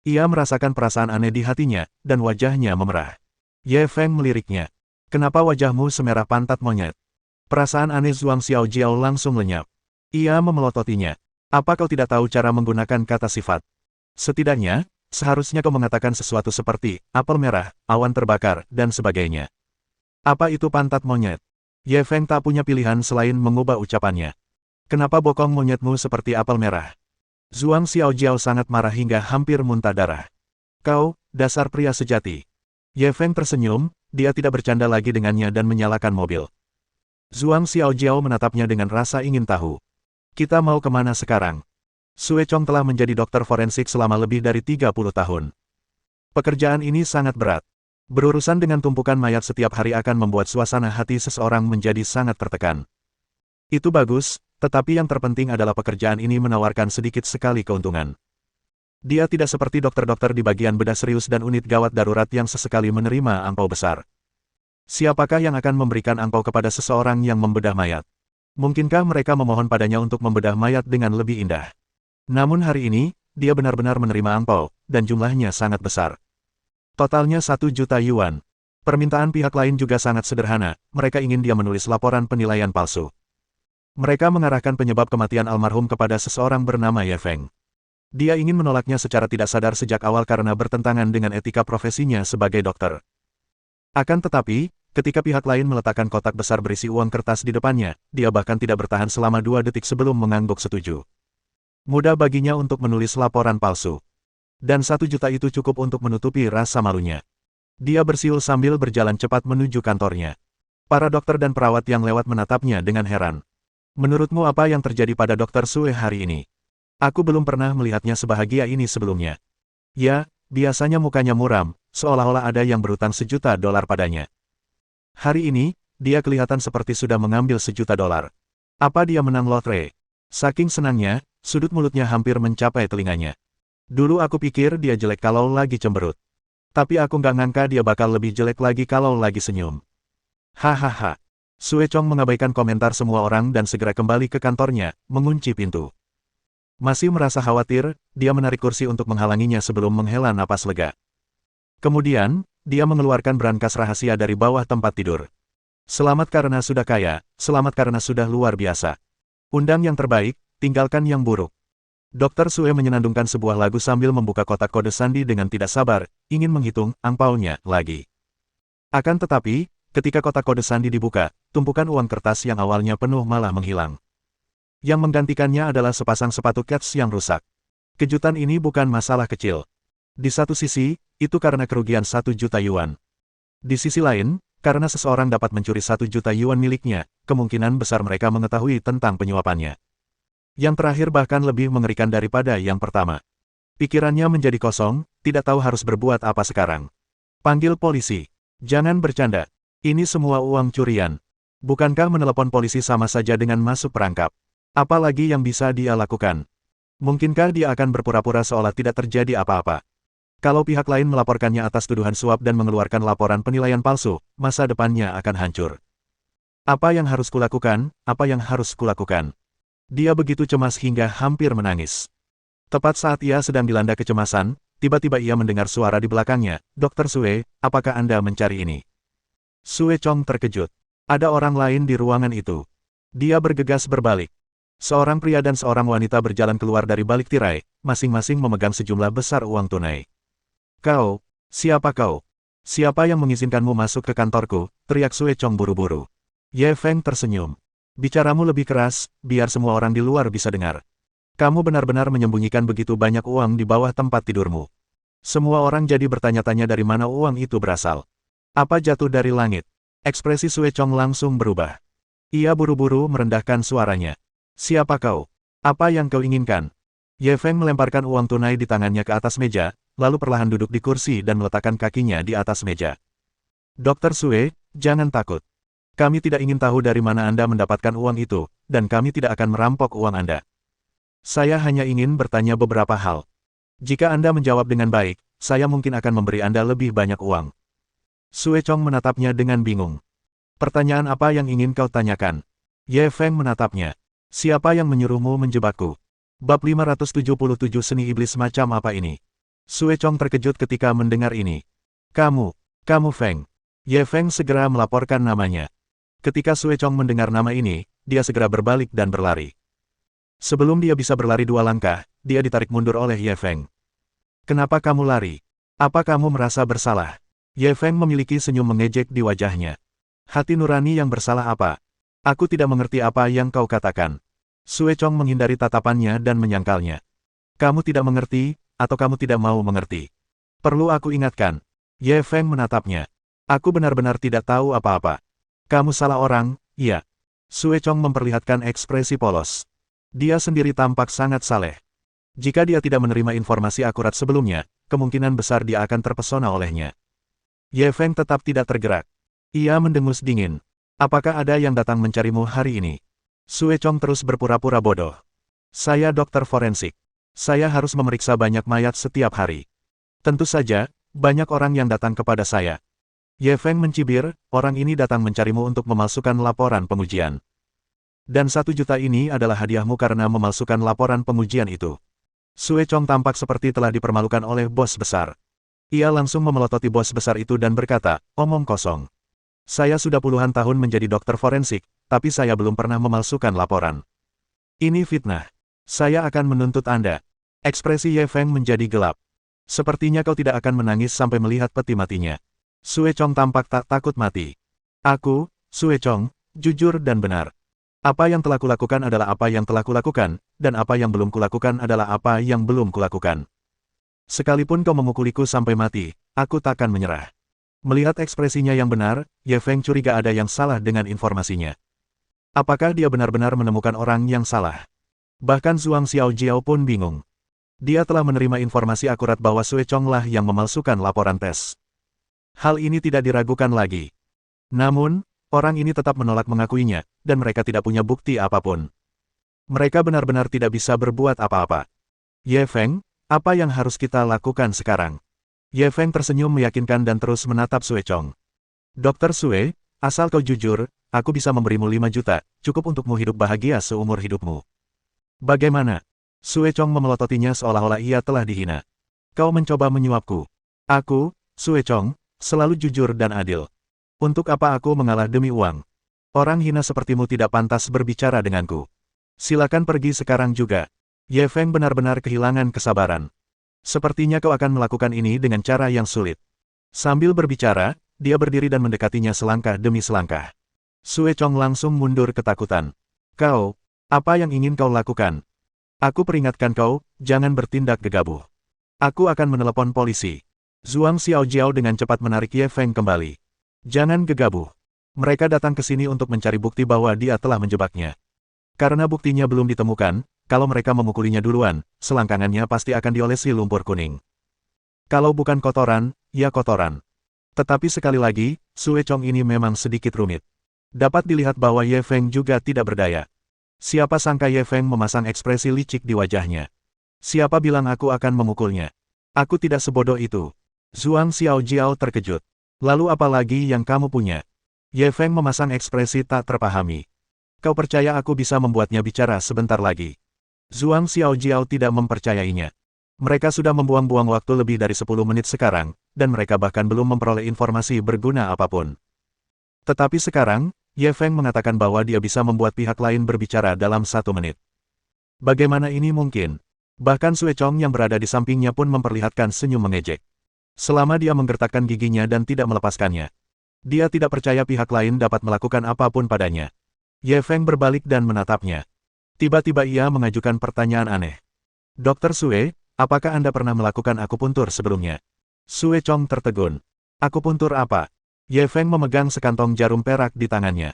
[SPEAKER 1] Ia merasakan perasaan aneh di hatinya, dan wajahnya memerah. Ye Feng meliriknya. Kenapa wajahmu semerah pantat monyet? Perasaan aneh Zhuang Xiaojiao langsung lenyap. Ia memelototinya. Apa kau tidak tahu cara menggunakan kata sifat? Setidaknya, seharusnya kau mengatakan sesuatu seperti, apel merah, awan terbakar, dan sebagainya. Apa itu pantat monyet? Ye Feng tak punya pilihan selain mengubah ucapannya. Kenapa bokong monyetmu seperti apel merah? Zhuang Xiaojiao sangat marah hingga hampir muntah darah. Kau, dasar pria sejati. Ye Feng tersenyum, dia tidak bercanda lagi dengannya dan menyalakan mobil. Zhuang Xiaojiao menatapnya dengan rasa ingin tahu. Kita mau kemana sekarang? Sue Chong telah menjadi dokter forensik selama lebih dari 30 tahun. Pekerjaan ini sangat berat. Berurusan dengan tumpukan mayat setiap hari akan membuat suasana hati seseorang menjadi sangat tertekan. Itu bagus, tetapi yang terpenting adalah pekerjaan ini menawarkan sedikit sekali keuntungan. Dia tidak seperti dokter-dokter di bagian bedah serius dan unit gawat darurat yang sesekali menerima angpau besar. Siapakah yang akan memberikan angpau kepada seseorang yang membedah mayat? Mungkinkah mereka memohon padanya untuk membedah mayat dengan lebih indah? Namun hari ini, dia benar-benar menerima angpau, dan jumlahnya sangat besar. Totalnya 1 juta yuan. Permintaan pihak lain juga sangat sederhana, mereka ingin dia menulis laporan penilaian palsu. Mereka mengarahkan penyebab kematian almarhum kepada seseorang bernama Ye Feng. Dia ingin menolaknya secara tidak sadar sejak awal karena bertentangan dengan etika profesinya sebagai dokter. Akan tetapi, ketika pihak lain meletakkan kotak besar berisi uang kertas di depannya, dia bahkan tidak bertahan selama 2 detik sebelum mengangguk setuju. Mudah baginya untuk menulis laporan palsu. Dan 1 juta itu cukup untuk menutupi rasa malunya. Dia bersiul sambil berjalan cepat menuju kantornya. Para dokter dan perawat yang lewat menatapnya dengan heran. Menurutmu apa yang terjadi pada Dr. Sue hari ini? Aku belum pernah melihatnya sebahagia ini sebelumnya. Ya, biasanya mukanya muram, seolah-olah ada yang berutang $1.000.000 padanya. Hari ini, dia kelihatan seperti sudah mengambil $1.000.000. Apa dia menang lotre? Saking senangnya, sudut mulutnya hampir mencapai telinganya. Dulu aku pikir dia jelek kalau lagi cemberut. Tapi aku nggak ngangka dia bakal lebih jelek lagi kalau lagi senyum. Hahaha. Sue Chong mengabaikan komentar semua orang dan segera kembali ke kantornya, mengunci pintu. Masih merasa khawatir, dia menarik kursi untuk menghalanginya sebelum menghela napas lega. Kemudian, dia mengeluarkan brankas rahasia dari bawah tempat tidur. Selamat karena sudah kaya, selamat karena sudah luar biasa. Undang yang terbaik, tinggalkan yang buruk. Dr. Sue menyenandungkan sebuah lagu sambil membuka kotak kode sandi dengan tidak sabar, ingin menghitung angpaunya lagi. Akan tetapi, ketika kotak kode sandi dibuka, tumpukan uang kertas yang awalnya penuh malah menghilang. Yang menggantikannya adalah sepasang sepatu kets yang rusak. Kejutan ini bukan masalah kecil. Di satu sisi, itu karena kerugian 1 juta yuan. Di sisi lain, karena seseorang dapat mencuri 1 juta yuan miliknya, kemungkinan besar mereka mengetahui tentang penyuapannya. Yang terakhir bahkan lebih mengerikan daripada yang pertama. Pikirannya menjadi kosong, tidak tahu harus berbuat apa sekarang. Panggil polisi. Jangan bercanda. Ini semua uang curian. Bukankah menelepon polisi sama saja dengan masuk perangkap? Apalagi yang bisa dia lakukan? Mungkinkah dia akan berpura-pura seolah tidak terjadi apa-apa? Kalau pihak lain melaporkannya atas tuduhan suap dan mengeluarkan laporan penilaian palsu, masa depannya akan hancur. Apa yang harus kulakukan? Apa yang harus kulakukan? Dia begitu cemas hingga hampir menangis. Tepat saat ia sedang dilanda kecemasan, tiba-tiba ia mendengar suara di belakangnya, "Dr. Sue, apakah Anda mencari ini?" Sue Chong terkejut. Ada orang lain di ruangan itu. Dia bergegas berbalik. Seorang pria dan seorang wanita berjalan keluar dari balik tirai, masing-masing memegang sejumlah besar uang tunai. "Kau, siapa kau? Siapa yang mengizinkanmu masuk ke kantorku?" teriak Sue Chong buru-buru. Ye Feng tersenyum. "Bicaramu lebih keras, biar semua orang di luar bisa dengar. Kamu benar-benar menyembunyikan begitu banyak uang di bawah tempat tidurmu." Semua orang jadi bertanya-tanya dari mana uang itu berasal. Apa jatuh dari langit? Ekspresi Sue Chong langsung berubah. Ia buru-buru merendahkan suaranya. "Siapa kau? Apa yang kau inginkan?" Ye Feng melemparkan uang tunai di tangannya ke atas meja, lalu perlahan duduk di kursi dan meletakkan kakinya di atas meja. "Dr. Sue, jangan takut. Kami tidak ingin tahu dari mana Anda mendapatkan uang itu, dan kami tidak akan merampok uang Anda. Saya hanya ingin bertanya beberapa hal. Jika Anda menjawab dengan baik, saya mungkin akan memberi Anda lebih banyak uang." Sue Chong menatapnya dengan bingung. "Pertanyaan apa yang ingin kau tanyakan?" Ye Feng menatapnya. "Siapa yang menyuruhmu menjebakku?" Bab 577 Seni Iblis Macam Apa Ini? Sue Chong terkejut ketika mendengar ini. Kamu Feng." Ye Feng segera melaporkan namanya. Ketika Sue Chong mendengar nama ini, dia segera berbalik dan berlari. Sebelum dia bisa berlari 2 langkah, dia ditarik mundur oleh Ye Feng. "Kenapa kamu lari? Apa kamu merasa bersalah?" Ye Feng memiliki senyum mengejek di wajahnya. "Hati nurani yang bersalah apa? Aku tidak mengerti apa yang kau katakan." Sue Chong menghindari tatapannya dan menyangkalnya. "Kamu tidak mengerti, atau kamu tidak mau mengerti? Perlu aku ingatkan?" Ye Feng menatapnya. "Aku benar-benar tidak tahu apa-apa. Kamu salah orang, iya." Sue Chong memperlihatkan ekspresi polos. Dia sendiri tampak sangat saleh. Jika dia tidak menerima informasi akurat sebelumnya, kemungkinan besar dia akan terpesona olehnya. Ye Feng tetap tidak tergerak. Ia mendengus dingin. "Apakah ada yang datang mencarimu hari ini?" Sue Chong terus berpura-pura bodoh. "Saya dokter forensik. Saya harus memeriksa banyak mayat setiap hari. Tentu saja, banyak orang yang datang kepada saya." Ye Feng mencibir, "Orang ini datang mencarimu untuk memalsukan laporan pengujian. Dan 1 juta ini adalah hadiahmu karena memalsukan laporan pengujian itu." Sue Chong tampak seperti telah dipermalukan oleh bos besar. Ia langsung memelototi bos besar itu dan berkata, "Omong kosong. Saya sudah puluhan tahun menjadi dokter forensik, tapi saya belum pernah memalsukan laporan. Ini fitnah. Saya akan menuntut Anda." Ekspresi Ye Feng menjadi gelap. "Sepertinya kau tidak akan menangis sampai melihat peti matinya." Sue Chong tampak tak takut mati. "Aku, Sue Chong, jujur dan benar. Apa yang telah kulakukan adalah apa yang telah kulakukan, dan apa yang belum kulakukan adalah apa yang belum kulakukan. Sekalipun kau memukuliku sampai mati, aku takkan menyerah." Melihat ekspresinya yang benar, Ye Feng curiga ada yang salah dengan informasinya. Apakah dia benar-benar menemukan orang yang salah? Bahkan Zhuang Xiaojiao pun bingung. Dia telah menerima informasi akurat bahwa Sue Chong lah yang memalsukan laporan tes. Hal ini tidak diragukan lagi. Namun, orang ini tetap menolak mengakuinya, dan mereka tidak punya bukti apapun. Mereka benar-benar tidak bisa berbuat apa-apa. "Ye Feng, apa yang harus kita lakukan sekarang?" Ye Feng tersenyum meyakinkan dan terus menatap Sue Chong. "Dr. Sue, asal kau jujur, aku bisa memberimu 5 juta, cukup untukmu hidup bahagia seumur hidupmu. Bagaimana?" Sue Chong memelototinya seolah-olah ia telah dihina. Kau mencoba menyuapku. Aku, Sue Chong, selalu jujur dan adil. Untuk apa aku mengalah demi uang? Orang hina sepertimu tidak pantas berbicara denganku. Silakan pergi sekarang juga. Ye Feng benar-benar kehilangan kesabaran. Sepertinya kau akan melakukan ini dengan cara yang sulit. Sambil berbicara, dia berdiri dan mendekatinya selangkah demi selangkah. Sue Chong langsung mundur ketakutan. Kau, apa yang ingin kau lakukan? Aku peringatkan kau, jangan bertindak gegabah. Aku akan menelepon polisi. Zhuang Xiaojiao dengan cepat menarik Ye Feng kembali. Jangan gegabah. Mereka datang ke sini untuk mencari bukti bahwa dia telah menjebaknya. Karena buktinya belum ditemukan, kalau mereka memukulinya duluan, selangkangannya pasti akan diolesi lumpur kuning. Kalau bukan kotoran, ya kotoran. Tetapi sekali lagi, Sue Chong ini memang sedikit rumit. Dapat dilihat bahwa Ye Feng juga tidak berdaya. Siapa sangka Ye Feng memasang ekspresi licik di wajahnya. Siapa bilang aku akan memukulnya? Aku tidak sebodoh itu. Zhuang Xiaojiao terkejut. Lalu apa lagi yang kamu punya? Ye Feng memasang ekspresi tak terpahami. Kau percaya aku bisa membuatnya bicara sebentar lagi? Zhuang Xiaojiao tidak mempercayainya. Mereka sudah membuang-buang waktu lebih dari 10 menit sekarang, dan mereka bahkan belum memperoleh informasi berguna apapun. Tetapi sekarang, Ye Feng mengatakan bahwa dia bisa membuat pihak lain berbicara dalam 1 menit. Bagaimana ini mungkin? Bahkan Sue Chong yang berada di sampingnya pun memperlihatkan senyum mengejek. Selama dia menggertakkan giginya dan tidak melepaskannya. Dia tidak percaya pihak lain dapat melakukan apapun padanya. Ye Feng berbalik dan menatapnya. Tiba-tiba ia mengajukan pertanyaan aneh. Dokter Sue, apakah Anda pernah melakukan akupuntur sebelumnya? Sue Chong tertegun. Akupuntur apa? Ye Feng memegang sekantong jarum perak di tangannya.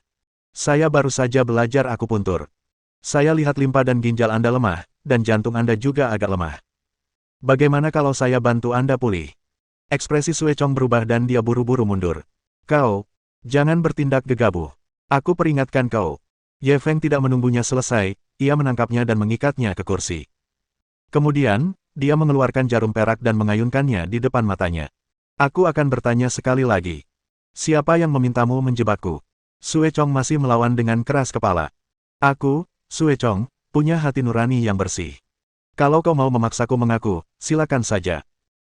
[SPEAKER 1] Saya baru saja belajar akupuntur. Saya lihat limpa dan ginjal Anda lemah, dan jantung Anda juga agak lemah. Bagaimana kalau saya bantu Anda pulih? Ekspresi Sue Chong berubah dan dia buru-buru mundur. Kau, jangan bertindak gegabah. Aku peringatkan kau. Ye Feng tidak menunggunya selesai, ia menangkapnya dan mengikatnya ke kursi. Kemudian, dia mengeluarkan jarum perak dan mengayunkannya di depan matanya. Aku akan bertanya sekali lagi. Siapa yang memintamu menjebakku? Sue Chong masih melawan dengan keras kepala. Aku, Sue Chong, punya hati nurani yang bersih. Kalau kau mau memaksaku mengaku, silakan saja.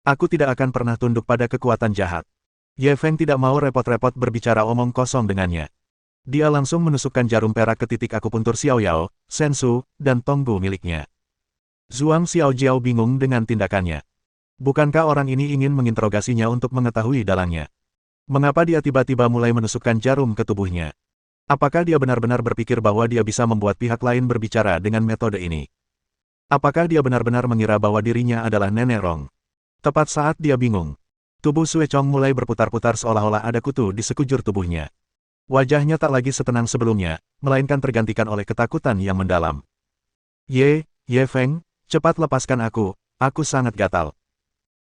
[SPEAKER 1] Aku tidak akan pernah tunduk pada kekuatan jahat. Ye Feng tidak mau repot-repot berbicara omong kosong dengannya. Dia langsung menusukkan jarum perak ke titik akupuntur Xiao Yao, Sensu, dan Tonggu miliknya. Zhuang Xiaojiao bingung dengan tindakannya. Bukankah orang ini ingin menginterogasinya untuk mengetahui dalangnya? Mengapa dia tiba-tiba mulai menusukkan jarum ke tubuhnya? Apakah dia benar-benar berpikir bahwa dia bisa membuat pihak lain berbicara dengan metode ini? Apakah dia benar-benar mengira bahwa dirinya adalah Nenek Rong? Tepat saat dia bingung, tubuh Sue Chong mulai berputar-putar seolah-olah ada kutu di sekujur tubuhnya. Wajahnya tak lagi setenang sebelumnya, melainkan tergantikan oleh ketakutan yang mendalam. Ye Feng, cepat lepaskan aku sangat gatal.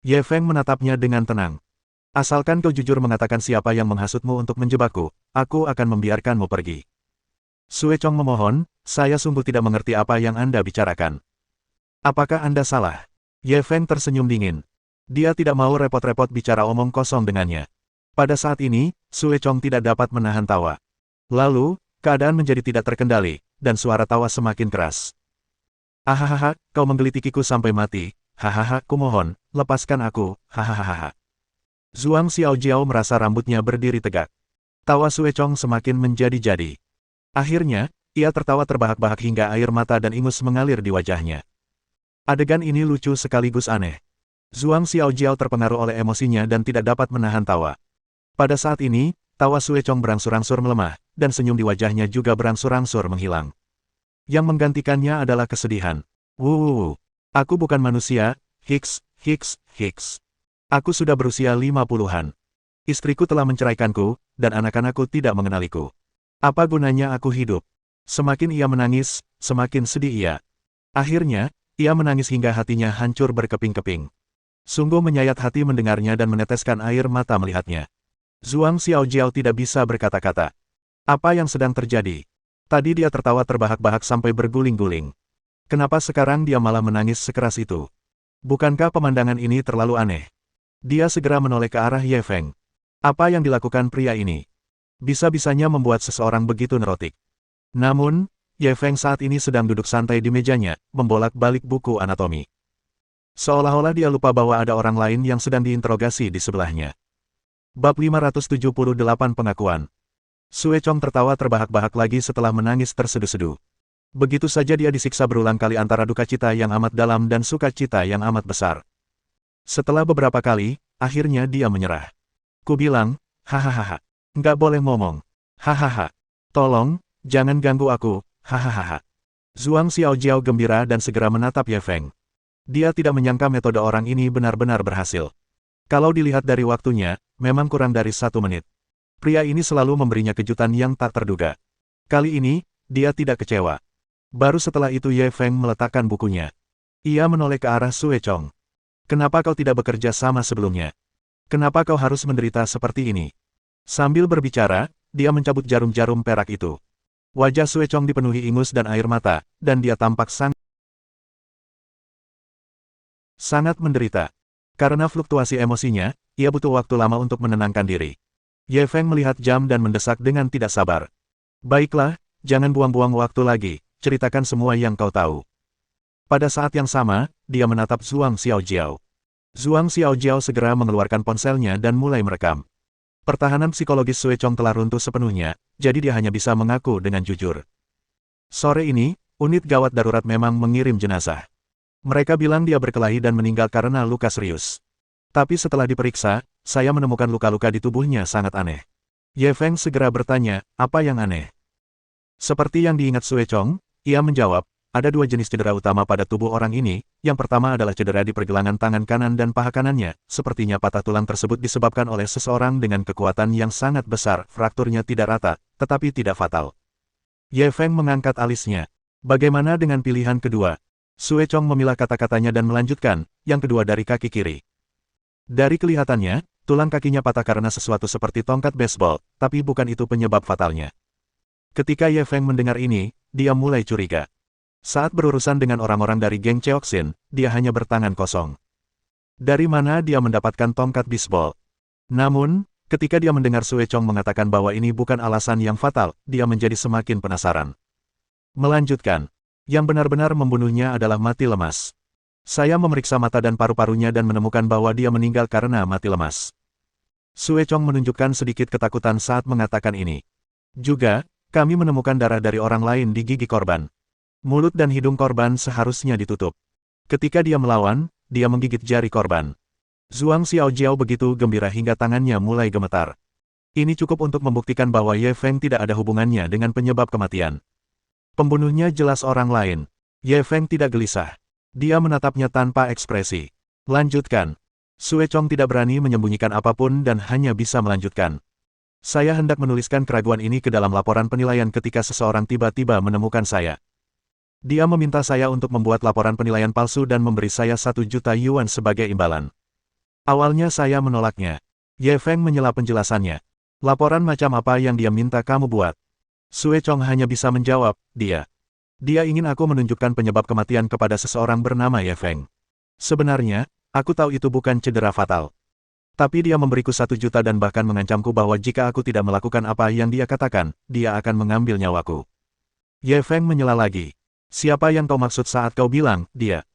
[SPEAKER 1] Ye Feng menatapnya dengan tenang. Asalkan kau jujur mengatakan siapa yang menghasutmu untuk menjebakku, aku akan membiarkanmu pergi. Sue Chong memohon, saya sungguh tidak mengerti apa yang Anda bicarakan. Apakah Anda salah? Ye Feng tersenyum dingin. Dia tidak mau repot-repot bicara omong kosong dengannya. Pada saat ini, Sue Chong tidak dapat menahan tawa. Lalu, keadaan menjadi tidak terkendali, dan suara tawa semakin keras. Hahaha, kau menggelitikiku sampai mati. Hahaha, kumohon, lepaskan aku. Hahaha. Zhuang Xiaojiao merasa rambutnya berdiri tegak. Tawa Sue Chong semakin menjadi-jadi. Akhirnya, ia tertawa terbahak-bahak hingga air mata dan ingus mengalir di wajahnya. Adegan ini lucu sekaligus aneh. Zhuang Xiaojiao terpengaruh oleh emosinya dan tidak dapat menahan tawa. Pada saat ini, tawa Sue Chong berangsur-angsur melemah, dan senyum di wajahnya juga berangsur-angsur menghilang. Yang menggantikannya adalah kesedihan. Wuh, aku bukan manusia, hiks. Aku sudah berusia 50-an. Istriku telah menceraikanku, dan anak-anakku tidak mengenaliku. Apa gunanya aku hidup? Semakin ia menangis, semakin sedih ia. Akhirnya, ia menangis hingga hatinya hancur berkeping-keping. Sungguh menyayat hati mendengarnya dan meneteskan air mata melihatnya. Zhuang Xiaojiao tidak bisa berkata-kata. Apa yang sedang terjadi? Tadi dia tertawa terbahak-bahak sampai berguling-guling. Kenapa sekarang dia malah menangis sekeras itu? Bukankah pemandangan ini terlalu aneh? Dia segera menoleh ke arah Ye Feng. Apa yang dilakukan pria ini? Bisa-bisanya membuat seseorang begitu neurotik. Namun, Ye Feng saat ini sedang duduk santai di mejanya, membolak-balik buku anatomi. Seolah-olah dia lupa bahwa ada orang lain yang sedang diinterogasi di sebelahnya. Bab 578 Pengakuan. Sue Chong tertawa terbahak-bahak lagi setelah menangis terseduh-seduh. Begitu saja dia disiksa berulang kali antara duka cita yang amat dalam dan sukacita yang amat besar. Setelah beberapa kali, akhirnya dia menyerah. Ku bilang, hahaha. Nggak boleh ngomong. Hahaha. Tolong, jangan ganggu aku, hahaha. Zhuang Xiaojiao gembira dan segera menatap Ye Feng. Dia tidak menyangka metode orang ini benar-benar berhasil. Kalau dilihat dari waktunya, memang kurang dari 1 menit. Pria ini selalu memberinya kejutan yang tak terduga. Kali ini, dia tidak kecewa. Baru setelah itu Ye Feng meletakkan bukunya. Ia menoleh ke arah Sue Chong. Kenapa kau tidak bekerja sama sebelumnya? Kenapa kau harus menderita seperti ini? Sambil berbicara, dia mencabut jarum-jarum perak itu. Wajah Sue Chong dipenuhi ingus dan air mata, dan dia tampak sangat menderita. Karena fluktuasi emosinya, ia butuh waktu lama untuk menenangkan diri. Ye Feng melihat jam dan mendesak dengan tidak sabar. Baiklah, jangan buang-buang waktu lagi, ceritakan semua yang kau tahu. Pada saat yang sama, dia menatap Zhuang Xiaojiao. Zhuang Xiaojiao segera mengeluarkan ponselnya dan mulai merekam. Pertahanan psikologis Sue Chong telah runtuh sepenuhnya, jadi dia hanya bisa mengaku dengan jujur. Sore ini, unit gawat darurat memang mengirim jenazah. Mereka bilang dia berkelahi dan meninggal karena luka serius. Tapi setelah diperiksa, saya menemukan luka-luka di tubuhnya sangat aneh. Ye Feng segera bertanya, apa yang aneh? Seperti yang diingat Sue Chong, ia menjawab, ada 2 jenis cedera utama pada tubuh orang ini. Yang pertama adalah cedera di pergelangan tangan kanan dan paha kanannya. Sepertinya patah tulang tersebut disebabkan oleh seseorang dengan kekuatan yang sangat besar. Frakturnya tidak rata, tetapi tidak fatal. Ye Feng mengangkat alisnya. Bagaimana dengan pilihan kedua? Sue Chong memilah kata-katanya dan melanjutkan, yang kedua dari kaki kiri. Dari kelihatannya, tulang kakinya patah karena sesuatu seperti tongkat baseball, tapi bukan itu penyebab fatalnya. Ketika Ye Feng mendengar ini, dia mulai curiga. Saat berurusan dengan orang-orang dari geng Cheoxin, dia hanya bertangan kosong. Dari mana dia mendapatkan tongkat bisbol? Namun, ketika dia mendengar Sue Chong mengatakan bahwa ini bukan alasan yang fatal, dia menjadi semakin penasaran. Melanjutkan, yang benar-benar membunuhnya adalah mati lemas. Saya memeriksa mata dan paru-parunya dan menemukan bahwa dia meninggal karena mati lemas. Sue Chong menunjukkan sedikit ketakutan saat mengatakan ini. Juga, kami menemukan darah dari orang lain di gigi korban. Mulut dan hidung korban seharusnya ditutup. Ketika dia melawan, dia menggigit jari korban. Zhuang Xiaojiao begitu gembira hingga tangannya mulai gemetar. Ini cukup untuk membuktikan bahwa Ye Feng tidak ada hubungannya dengan penyebab kematian. Pembunuhnya jelas orang lain. Ye Feng tidak gelisah. Dia menatapnya tanpa ekspresi. Lanjutkan. Sue Chong tidak berani menyembunyikan apapun dan hanya bisa melanjutkan. Saya hendak menuliskan keraguan ini ke dalam laporan penilaian ketika seseorang tiba-tiba menemukan saya. Dia meminta saya untuk membuat laporan penilaian palsu dan memberi saya 1 juta yuan sebagai imbalan. Awalnya saya menolaknya. Ye Feng menyela penjelasannya. Laporan macam apa yang dia minta kamu buat? Sue Chong hanya bisa menjawab, dia ingin aku menunjukkan penyebab kematian kepada seseorang bernama Ye Feng. Sebenarnya, aku tahu itu bukan cedera fatal. Tapi dia memberiku 1 juta dan bahkan mengancamku bahwa jika aku tidak melakukan apa yang dia katakan, dia akan mengambil nyawaku. Ye Feng menyela lagi. Siapa yang kau maksud saat kau bilang, dia?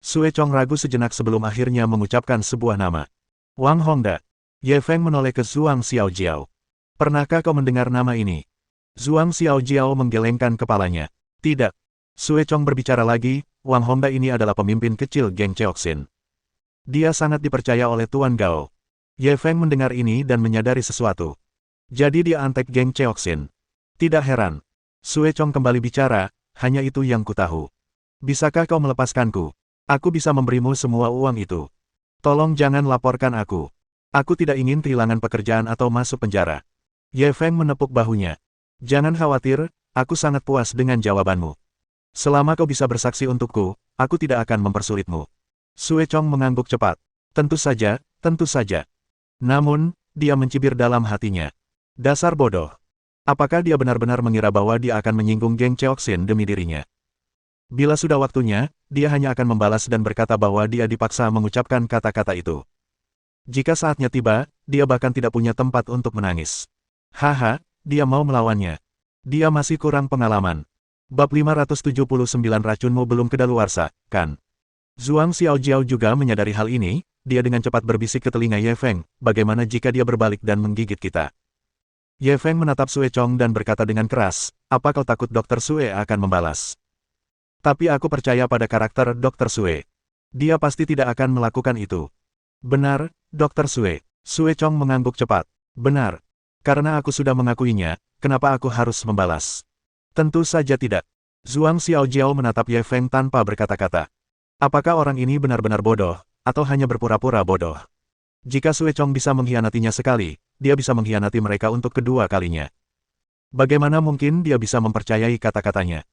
[SPEAKER 1] Sue Chong ragu sejenak sebelum akhirnya mengucapkan sebuah nama. Wang Hongda. Ye Feng menoleh ke Zhuang Xiaojiao. Pernahkah kau mendengar nama ini? Zhuang Xiaojiao menggelengkan kepalanya. Tidak. Sue Chong berbicara lagi, Wang Hongda ini adalah pemimpin kecil geng Cheoxin. Dia sangat dipercaya oleh Tuan Gao. Ye Feng mendengar ini dan menyadari sesuatu. Jadi dia antek geng Cheoxin. Tidak heran. Sue Chong kembali bicara, hanya itu yang ku tahu. Bisakah kau melepaskanku? Aku bisa memberimu semua uang itu. Tolong jangan laporkan aku. Aku tidak ingin kehilangan pekerjaan atau masuk penjara. Ye Feng menepuk bahunya. Jangan khawatir, aku sangat puas dengan jawabanmu. Selama kau bisa bersaksi untukku, aku tidak akan mempersulitmu. Sue Chong mengangguk cepat. Tentu saja, tentu saja. Namun, dia mencibir dalam hatinya. Dasar bodoh. Apakah dia benar-benar mengira bahwa dia akan menyinggung geng Cheoxin demi dirinya? Bila sudah waktunya, dia hanya akan membalas dan berkata bahwa dia dipaksa mengucapkan kata-kata itu. Jika saatnya tiba, dia bahkan tidak punya tempat untuk menangis. Haha, dia mau melawannya. Dia masih kurang pengalaman. Bab 579 racunmu belum kedaluarsa, kan? Zhuang Xiaojiao juga menyadari hal ini, dia dengan cepat berbisik ke telinga Ye Feng, bagaimana jika dia berbalik dan menggigit kita? Ye Feng menatap Sue Chong dan berkata dengan keras, apa kau takut Dr. Sue akan membalas? Tapi aku percaya pada karakter Dr. Sue. Dia pasti tidak akan melakukan itu. Benar, Dr. Sue. Sue Chong mengangguk cepat. Benar. Karena aku sudah mengakuinya, kenapa aku harus membalas? Tentu saja tidak. Zhuang Xiaojiao menatap Ye Feng tanpa berkata-kata. Apakah orang ini benar-benar bodoh, atau hanya berpura-pura bodoh? Jika Sue Chong bisa mengkhianatinya sekali, dia bisa mengkhianati mereka untuk kedua kalinya. Bagaimana mungkin dia bisa mempercayai kata-katanya?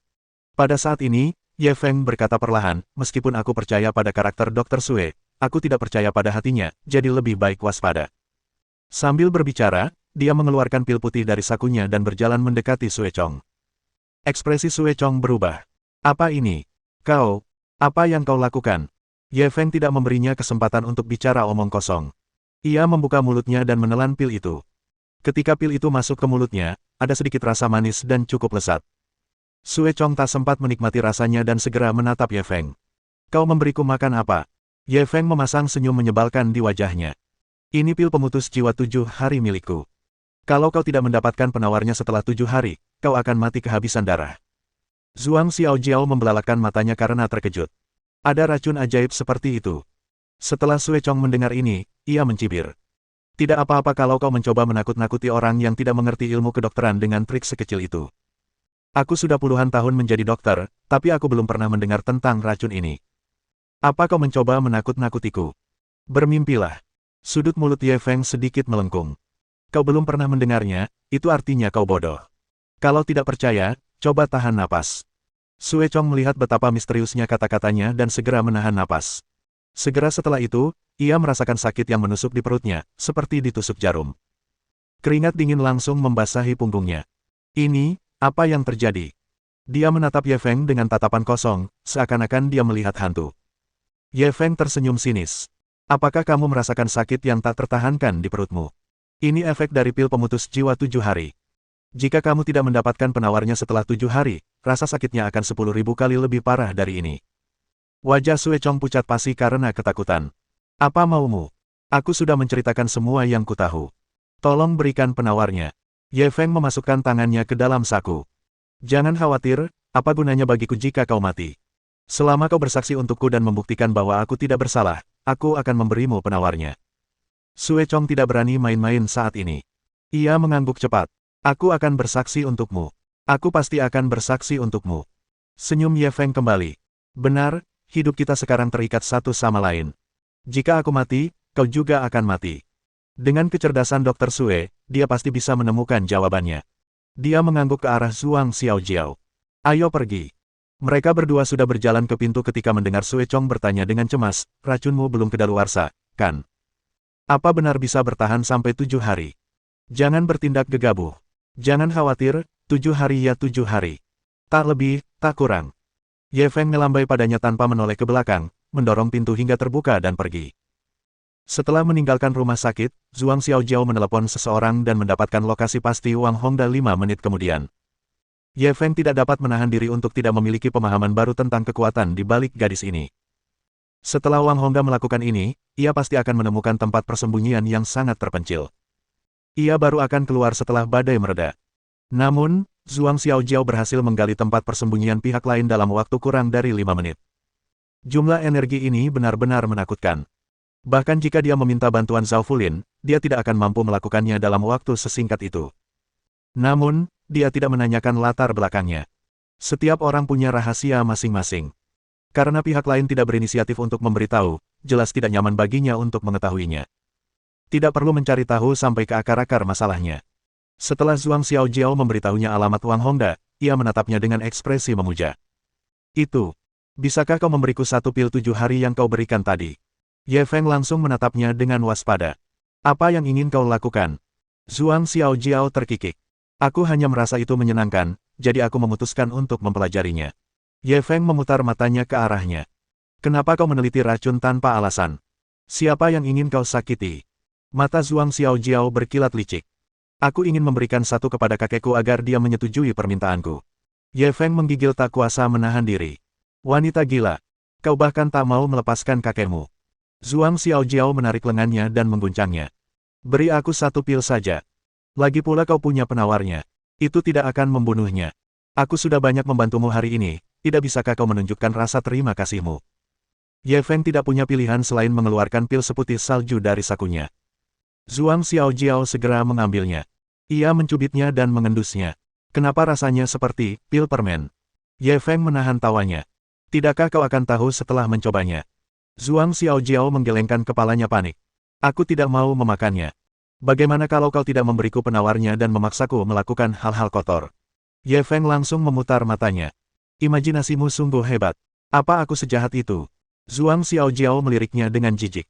[SPEAKER 1] Pada saat ini, Ye Feng berkata perlahan, meskipun aku percaya pada karakter Dr. Sue, aku tidak percaya pada hatinya, jadi lebih baik waspada. Sambil berbicara, dia mengeluarkan pil putih dari sakunya dan berjalan mendekati Sue Chong. Ekspresi Sue Chong berubah. Apa ini? Kau? Apa yang kau lakukan? Ye Feng tidak memberinya kesempatan untuk bicara omong kosong. Ia membuka mulutnya dan menelan pil itu. Ketika pil itu masuk ke mulutnya, ada sedikit rasa manis dan cukup lezat. Sue Chong tak sempat menikmati rasanya dan segera menatap Ye Feng. Kau memberiku makan apa? Ye Feng memasang senyum menyebalkan di wajahnya. Ini pil pemutus jiwa 7 hari milikku. Kalau kau tidak mendapatkan penawarnya setelah 7 hari, kau akan mati kehabisan darah. Zhuang Xiaojiao membelalakkan matanya karena terkejut. Ada racun ajaib seperti itu. Setelah Sue Chong mendengar ini, ia mencibir. Tidak apa-apa kalau kau mencoba menakut-nakuti orang yang tidak mengerti ilmu kedokteran dengan trik sekecil itu. Aku sudah puluhan tahun menjadi dokter, tapi aku belum pernah mendengar tentang racun ini. Apa kau mencoba menakut-nakutiku? Bermimpilah. Sudut mulut Ye Feng sedikit melengkung. Kau belum pernah mendengarnya, itu artinya kau bodoh. Kalau tidak percaya, coba tahan napas. Sue Chong melihat betapa misteriusnya kata-katanya dan segera menahan napas. Segera setelah itu, ia merasakan sakit yang menusuk di perutnya, seperti ditusuk jarum. Keringat dingin langsung membasahi punggungnya. Ini, apa yang terjadi? Dia menatap Ye Feng dengan tatapan kosong, seakan-akan dia melihat hantu. Ye Feng tersenyum sinis. Apakah kamu merasakan sakit yang tak tertahankan di perutmu? Ini efek dari pil pemutus jiwa 7 hari. Jika kamu tidak mendapatkan penawarnya setelah 7 hari, rasa sakitnya akan 10.000 kali lebih parah dari ini. Wajah Sue Chong pucat pasi karena ketakutan. Apa maumu? Aku sudah menceritakan semua yang kutahu. Tolong berikan penawarnya. Ye Feng memasukkan tangannya ke dalam saku. Jangan khawatir, apa gunanya bagiku jika kau mati? Selama kau bersaksi untukku dan membuktikan bahwa aku tidak bersalah, aku akan memberimu penawarnya. Sue Chong tidak berani main-main saat ini. Ia mengangguk cepat. Aku akan bersaksi untukmu. Aku pasti akan bersaksi untukmu. Senyum Ye Feng kembali. Benar, hidup kita sekarang terikat satu sama lain. Jika aku mati, kau juga akan mati. Dengan kecerdasan Dr. Sue, dia pasti bisa menemukan jawabannya. Dia mengangguk ke arah Zhuang Xiaojiao. Ayo pergi. Mereka berdua sudah berjalan ke pintu ketika mendengar Sue Chong bertanya dengan cemas, racunmu belum kedaluarsa, kan? Apa benar bisa bertahan sampai 7 hari? Jangan bertindak gegabah. Jangan khawatir, 7 hari ya 7 hari. Tak lebih, tak kurang. Ye Feng melambai padanya tanpa menoleh ke belakang, mendorong pintu hingga terbuka dan pergi. Setelah meninggalkan rumah sakit, Zhuang Xiaojiao menelepon seseorang dan mendapatkan lokasi pasti Wang Hongda 5 menit kemudian. Ye Feng tidak dapat menahan diri untuk tidak memiliki pemahaman baru tentang kekuatan di balik gadis ini. Setelah Wang Hongda melakukan ini, ia pasti akan menemukan tempat persembunyian yang sangat terpencil. Ia baru akan keluar setelah badai mereda. Namun, Zhuang Xiaojiao berhasil menggali tempat persembunyian pihak lain dalam waktu kurang dari 5 menit. Jumlah energi ini benar-benar menakutkan. Bahkan jika dia meminta bantuan Zhao Fulin, dia tidak akan mampu melakukannya dalam waktu sesingkat itu. Namun, dia tidak menanyakan latar belakangnya. Setiap orang punya rahasia masing-masing. Karena pihak lain tidak berinisiatif untuk memberitahu, jelas tidak nyaman baginya untuk mengetahuinya. Tidak perlu mencari tahu sampai ke akar-akar masalahnya. Setelah Zhuang Xiaojiao memberitahunya alamat Wang Hongda, ia menatapnya dengan ekspresi memuja. Itu. Bisakah kau memberiku satu pil 7 hari yang kau berikan tadi? Ye Feng langsung menatapnya dengan waspada. Apa yang ingin kau lakukan? Zhuang Xiaojiao terkikik. Aku hanya merasa itu menyenangkan, jadi aku memutuskan untuk mempelajarinya. Ye Feng memutar matanya ke arahnya. Kenapa kau meneliti racun tanpa alasan? Siapa yang ingin kau sakiti? Mata Zhuang Xiaojiao berkilat licik. Aku ingin memberikan satu kepada kakekku agar dia menyetujui permintaanku. Ye Feng menggigil tak kuasa menahan diri. Wanita gila. Kau bahkan tak mau melepaskan kakekmu. Zhuang Xiaojiao menarik lengannya dan mengguncangnya. Beri aku satu pil saja. Lagi pula kau punya penawarnya. Itu tidak akan membunuhnya. Aku sudah banyak membantumu hari ini, tidak bisakah kau menunjukkan rasa terima kasihmu? Ye Feng tidak punya pilihan selain mengeluarkan pil seputih salju dari sakunya. Zhuang Xiaojiao segera mengambilnya. Ia mencubitnya dan mengendusnya. Kenapa rasanya seperti pil permen? Ye Feng menahan tawanya. Tidakkah kau akan tahu setelah mencobanya? Zhuang Xiaojiao menggelengkan kepalanya panik. Aku tidak mau memakannya. Bagaimana kalau kau tidak memberiku penawarnya dan memaksaku melakukan hal-hal kotor? Ye Feng langsung memutar matanya. Imajinasimu sungguh hebat. Apa aku sejahat itu? Zhuang Xiaojiao meliriknya dengan jijik.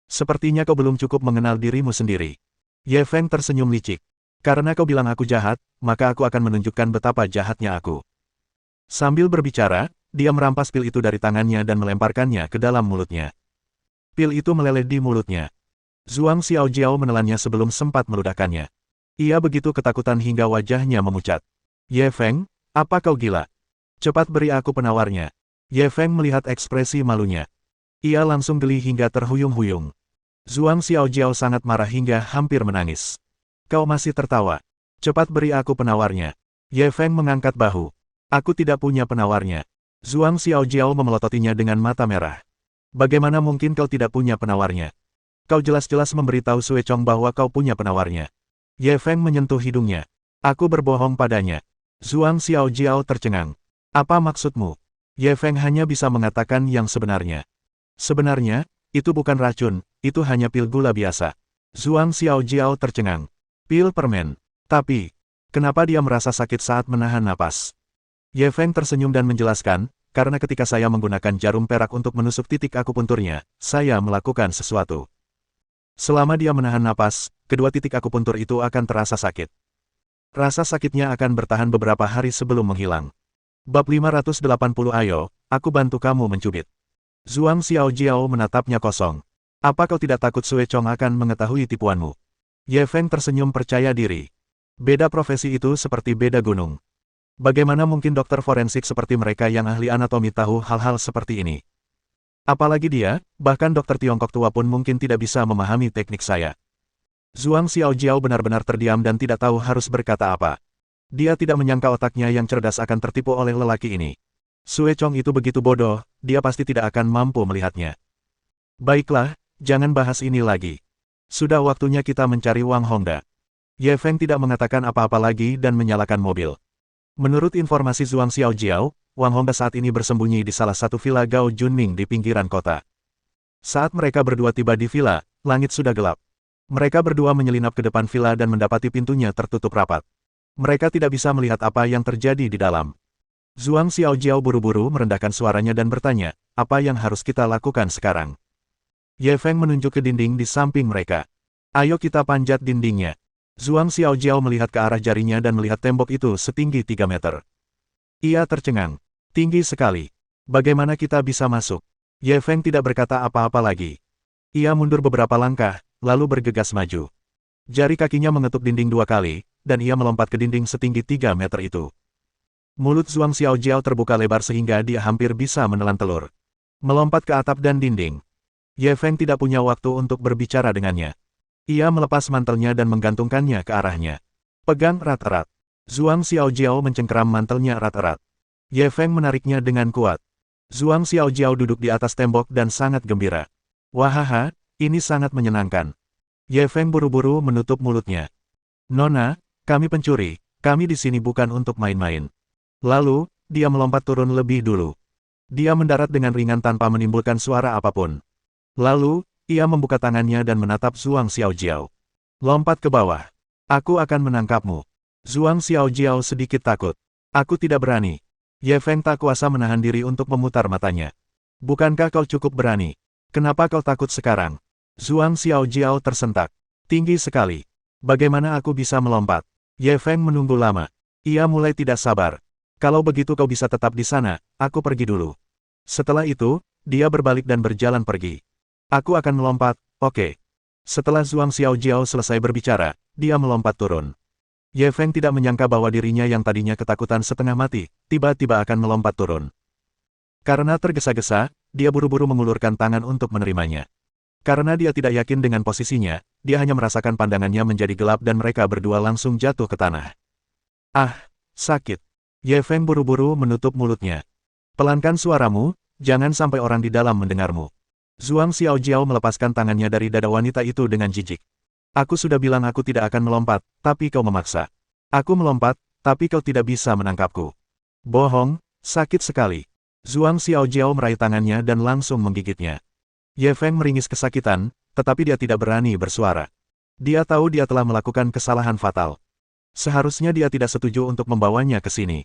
[SPEAKER 1] Sepertinya kau belum cukup mengenal dirimu sendiri. Ye Feng tersenyum licik. Karena kau bilang aku jahat, maka aku akan menunjukkan betapa jahatnya aku. Sambil berbicara, dia merampas pil itu dari tangannya dan melemparkannya ke dalam mulutnya. Pil itu meleleh di mulutnya. Zhuang Xiaojiao menelannya sebelum sempat meludahkannya. Ia begitu ketakutan hingga wajahnya memucat. Ye Feng, apa kau gila? Cepat beri aku penawarnya. Ye Feng melihat ekspresi malunya. Ia langsung geli hingga terhuyung-huyung. Zhuang Xiaojiao sangat marah hingga hampir menangis. Kau masih tertawa. Cepat beri aku penawarnya. Ye Feng mengangkat bahu. Aku tidak punya penawarnya. Zhuang Xiaojiao memelototinya dengan mata merah. Bagaimana mungkin kau tidak punya penawarnya? Kau jelas-jelas memberitahu Sue Chong bahwa kau punya penawarnya. Ye Feng menyentuh hidungnya. Aku berbohong padanya. Zhuang Xiaojiao tercengang. Apa maksudmu? Ye Feng hanya bisa mengatakan yang sebenarnya. Sebenarnya, itu bukan racun, itu hanya pil gula biasa. Zhuang Xiaojiao tercengang. Pil permen. Tapi, kenapa dia merasa sakit saat menahan napas? Ye Feng tersenyum dan menjelaskan, karena ketika saya menggunakan jarum perak untuk menusuk titik akupunturnya, saya melakukan sesuatu. Selama dia menahan napas, kedua titik akupuntur itu akan terasa sakit. Rasa sakitnya akan bertahan beberapa hari sebelum menghilang. Bab 580 Ayo, aku bantu kamu mencubit. Zhuang Xiaojiao menatapnya kosong. Apa kau tidak takut Sue Chong akan mengetahui tipuanmu? Ye Feng tersenyum percaya diri. Beda profesi itu seperti beda gunung. Bagaimana mungkin dokter forensik seperti mereka yang ahli anatomi tahu hal-hal seperti ini? Apalagi dia, bahkan dokter Tiongkok tua pun mungkin tidak bisa memahami teknik saya. Zhuang Xiaojiao benar-benar terdiam dan tidak tahu harus berkata apa. Dia tidak menyangka otaknya yang cerdas akan tertipu oleh lelaki ini. Sue Chong itu begitu bodoh, dia pasti tidak akan mampu melihatnya. Baiklah, jangan bahas ini lagi. Sudah waktunya kita mencari Wang Hongda. Ye Feng tidak mengatakan apa-apa lagi dan menyalakan mobil. Menurut informasi Zhuang Xiaojiao, Wang Hongda saat ini bersembunyi di salah satu villa Gao Junming di pinggiran kota. Saat mereka berdua tiba di villa, langit sudah gelap. Mereka berdua menyelinap ke depan villa dan mendapati pintunya tertutup rapat. Mereka tidak bisa melihat apa yang terjadi di dalam. Zhuang Xiaojiao buru-buru merendahkan suaranya dan bertanya, apa yang harus kita lakukan sekarang? Ye Feng menunjuk ke dinding di samping mereka. Ayo kita panjat dindingnya. Zhuang Xiaojiao melihat ke arah jarinya dan melihat tembok itu setinggi 3 meter. Ia tercengang. Tinggi sekali. Bagaimana kita bisa masuk? Ye Feng tidak berkata apa-apa lagi. Ia mundur beberapa langkah, lalu bergegas maju. Jari kakinya mengetuk dinding 2 kali, dan ia melompat ke dinding setinggi 3 meter itu. Mulut Zhuang Xiaojiao terbuka lebar sehingga dia hampir bisa menelan telur. Melompat ke atap dan dinding. Ye Feng tidak punya waktu untuk berbicara dengannya. Ia melepas mantelnya dan menggantungkannya ke arahnya. Pegang erat-erat. Zhuang Xiaojiao mencengkeram mantelnya erat-erat. Ye Feng menariknya dengan kuat. Zhuang Xiaojiao duduk di atas tembok dan sangat gembira. Wahaha, ini sangat menyenangkan. Ye Feng buru-buru menutup mulutnya. Nona, kami pencuri, kami di sini bukan untuk main-main. Lalu, dia melompat turun lebih dulu. Dia mendarat dengan ringan tanpa menimbulkan suara apapun. Lalu, ia membuka tangannya dan menatap Zhuang Xiaojiao. Lompat ke bawah. Aku akan menangkapmu. Zhuang Xiaojiao sedikit takut. Aku tidak berani. Ye Feng tak kuasa menahan diri untuk memutar matanya. Bukankah kau cukup berani? Kenapa kau takut sekarang? Zhuang Xiaojiao tersentak. Tinggi sekali. Bagaimana aku bisa melompat? Ye Feng menunggu lama. Ia mulai tidak sabar. Kalau begitu kau bisa tetap di sana, aku pergi dulu. Setelah itu, dia berbalik dan berjalan pergi. Aku akan melompat, oke. Setelah Zhuang Xiaojiao selesai berbicara, dia melompat turun. Ye Feng tidak menyangka bahwa dirinya yang tadinya ketakutan setengah mati, tiba-tiba akan melompat turun. Karena tergesa-gesa, dia buru-buru mengulurkan tangan untuk menerimanya. Karena dia tidak yakin dengan posisinya, dia hanya merasakan pandangannya menjadi gelap dan mereka berdua langsung jatuh ke tanah. Ah, sakit. Ye Feng buru-buru menutup mulutnya. Pelankan suaramu, jangan sampai orang di dalam mendengarmu. Zhuang Xiaojiao melepaskan tangannya dari dada wanita itu dengan jijik. Aku sudah bilang aku tidak akan melompat, tapi kau memaksa. Aku melompat, tapi kau tidak bisa menangkapku. Bohong, sakit sekali. Zhuang Xiaojiao meraih tangannya dan langsung menggigitnya. Ye Feng meringis kesakitan, tetapi dia tidak berani bersuara. Dia tahu dia telah melakukan kesalahan fatal. Seharusnya dia tidak setuju untuk membawanya ke sini.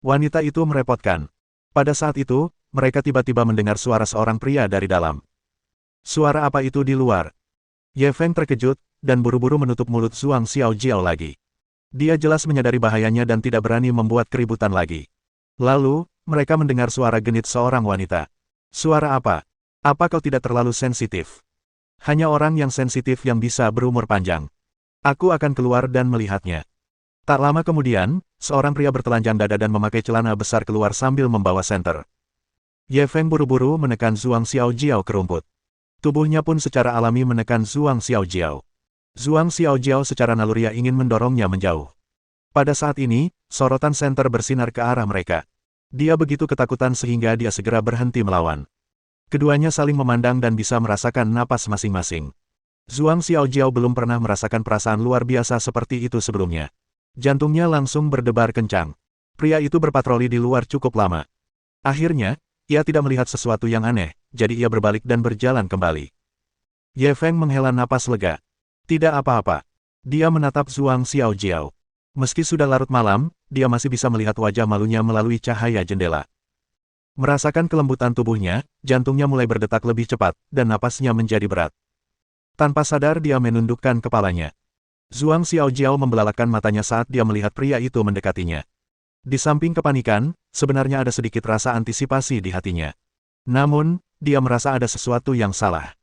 [SPEAKER 1] Wanita itu merepotkan. Pada saat itu, mereka tiba-tiba mendengar suara seorang pria dari dalam. Suara apa itu di luar? Ye Feng terkejut, dan buru-buru menutup mulut Zhuang Xiaojiao lagi. Dia jelas menyadari bahayanya dan tidak berani membuat keributan lagi. Lalu, mereka mendengar suara genit seorang wanita. Suara apa? Apa kau tidak terlalu sensitif? Hanya orang yang sensitif yang bisa berumur panjang. Aku akan keluar dan melihatnya. Tak lama kemudian, seorang pria bertelanjang dada dan memakai celana besar keluar sambil membawa senter. Ye Feng buru-buru menekan Zhuang Xiaojiao ke rumput. Tubuhnya pun secara alami menekan Zhuang Xiaojiao. Zhuang Xiaojiao secara naluriah ingin mendorongnya menjauh. Pada saat ini, sorotan senter bersinar ke arah mereka. Dia begitu ketakutan sehingga dia segera berhenti melawan. Keduanya saling memandang dan bisa merasakan napas masing-masing. Zhuang Xiaojiao belum pernah merasakan perasaan luar biasa seperti itu sebelumnya. Jantungnya langsung berdebar kencang. Pria itu berpatroli di luar cukup lama. Akhirnya, ia tidak melihat sesuatu yang aneh, jadi ia berbalik dan berjalan kembali. Ye Feng menghela napas lega. Tidak apa-apa. Dia menatap Zhuang Xiaojiao. Meski sudah larut malam, dia masih bisa melihat wajah malunya melalui cahaya jendela. Merasakan kelembutan tubuhnya, jantungnya mulai berdetak lebih cepat, dan napasnya menjadi berat. Tanpa sadar dia menundukkan kepalanya. Zhuang Xiaojiao membelalakkan matanya saat dia melihat pria itu mendekatinya. Di samping kepanikan, sebenarnya ada sedikit rasa antisipasi di hatinya. Namun, dia merasa ada sesuatu yang salah.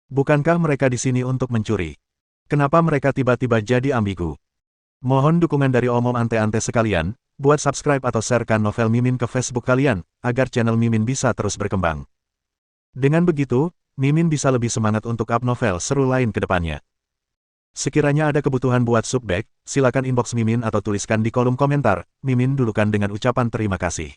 [SPEAKER 1] Bukankah mereka di sini untuk mencuri? Kenapa mereka tiba-tiba jadi ambigu? Mohon dukungan dari omom ante-ante sekalian, buat subscribe atau sharekan novel Mimin ke Facebook kalian, agar channel Mimin bisa terus berkembang. Dengan begitu, Mimin bisa lebih semangat untuk up novel seru lain ke depannya. Sekiranya ada kebutuhan buat subback, silakan inbox Mimin atau tuliskan di kolom komentar, Mimin dulukan dengan ucapan terima kasih.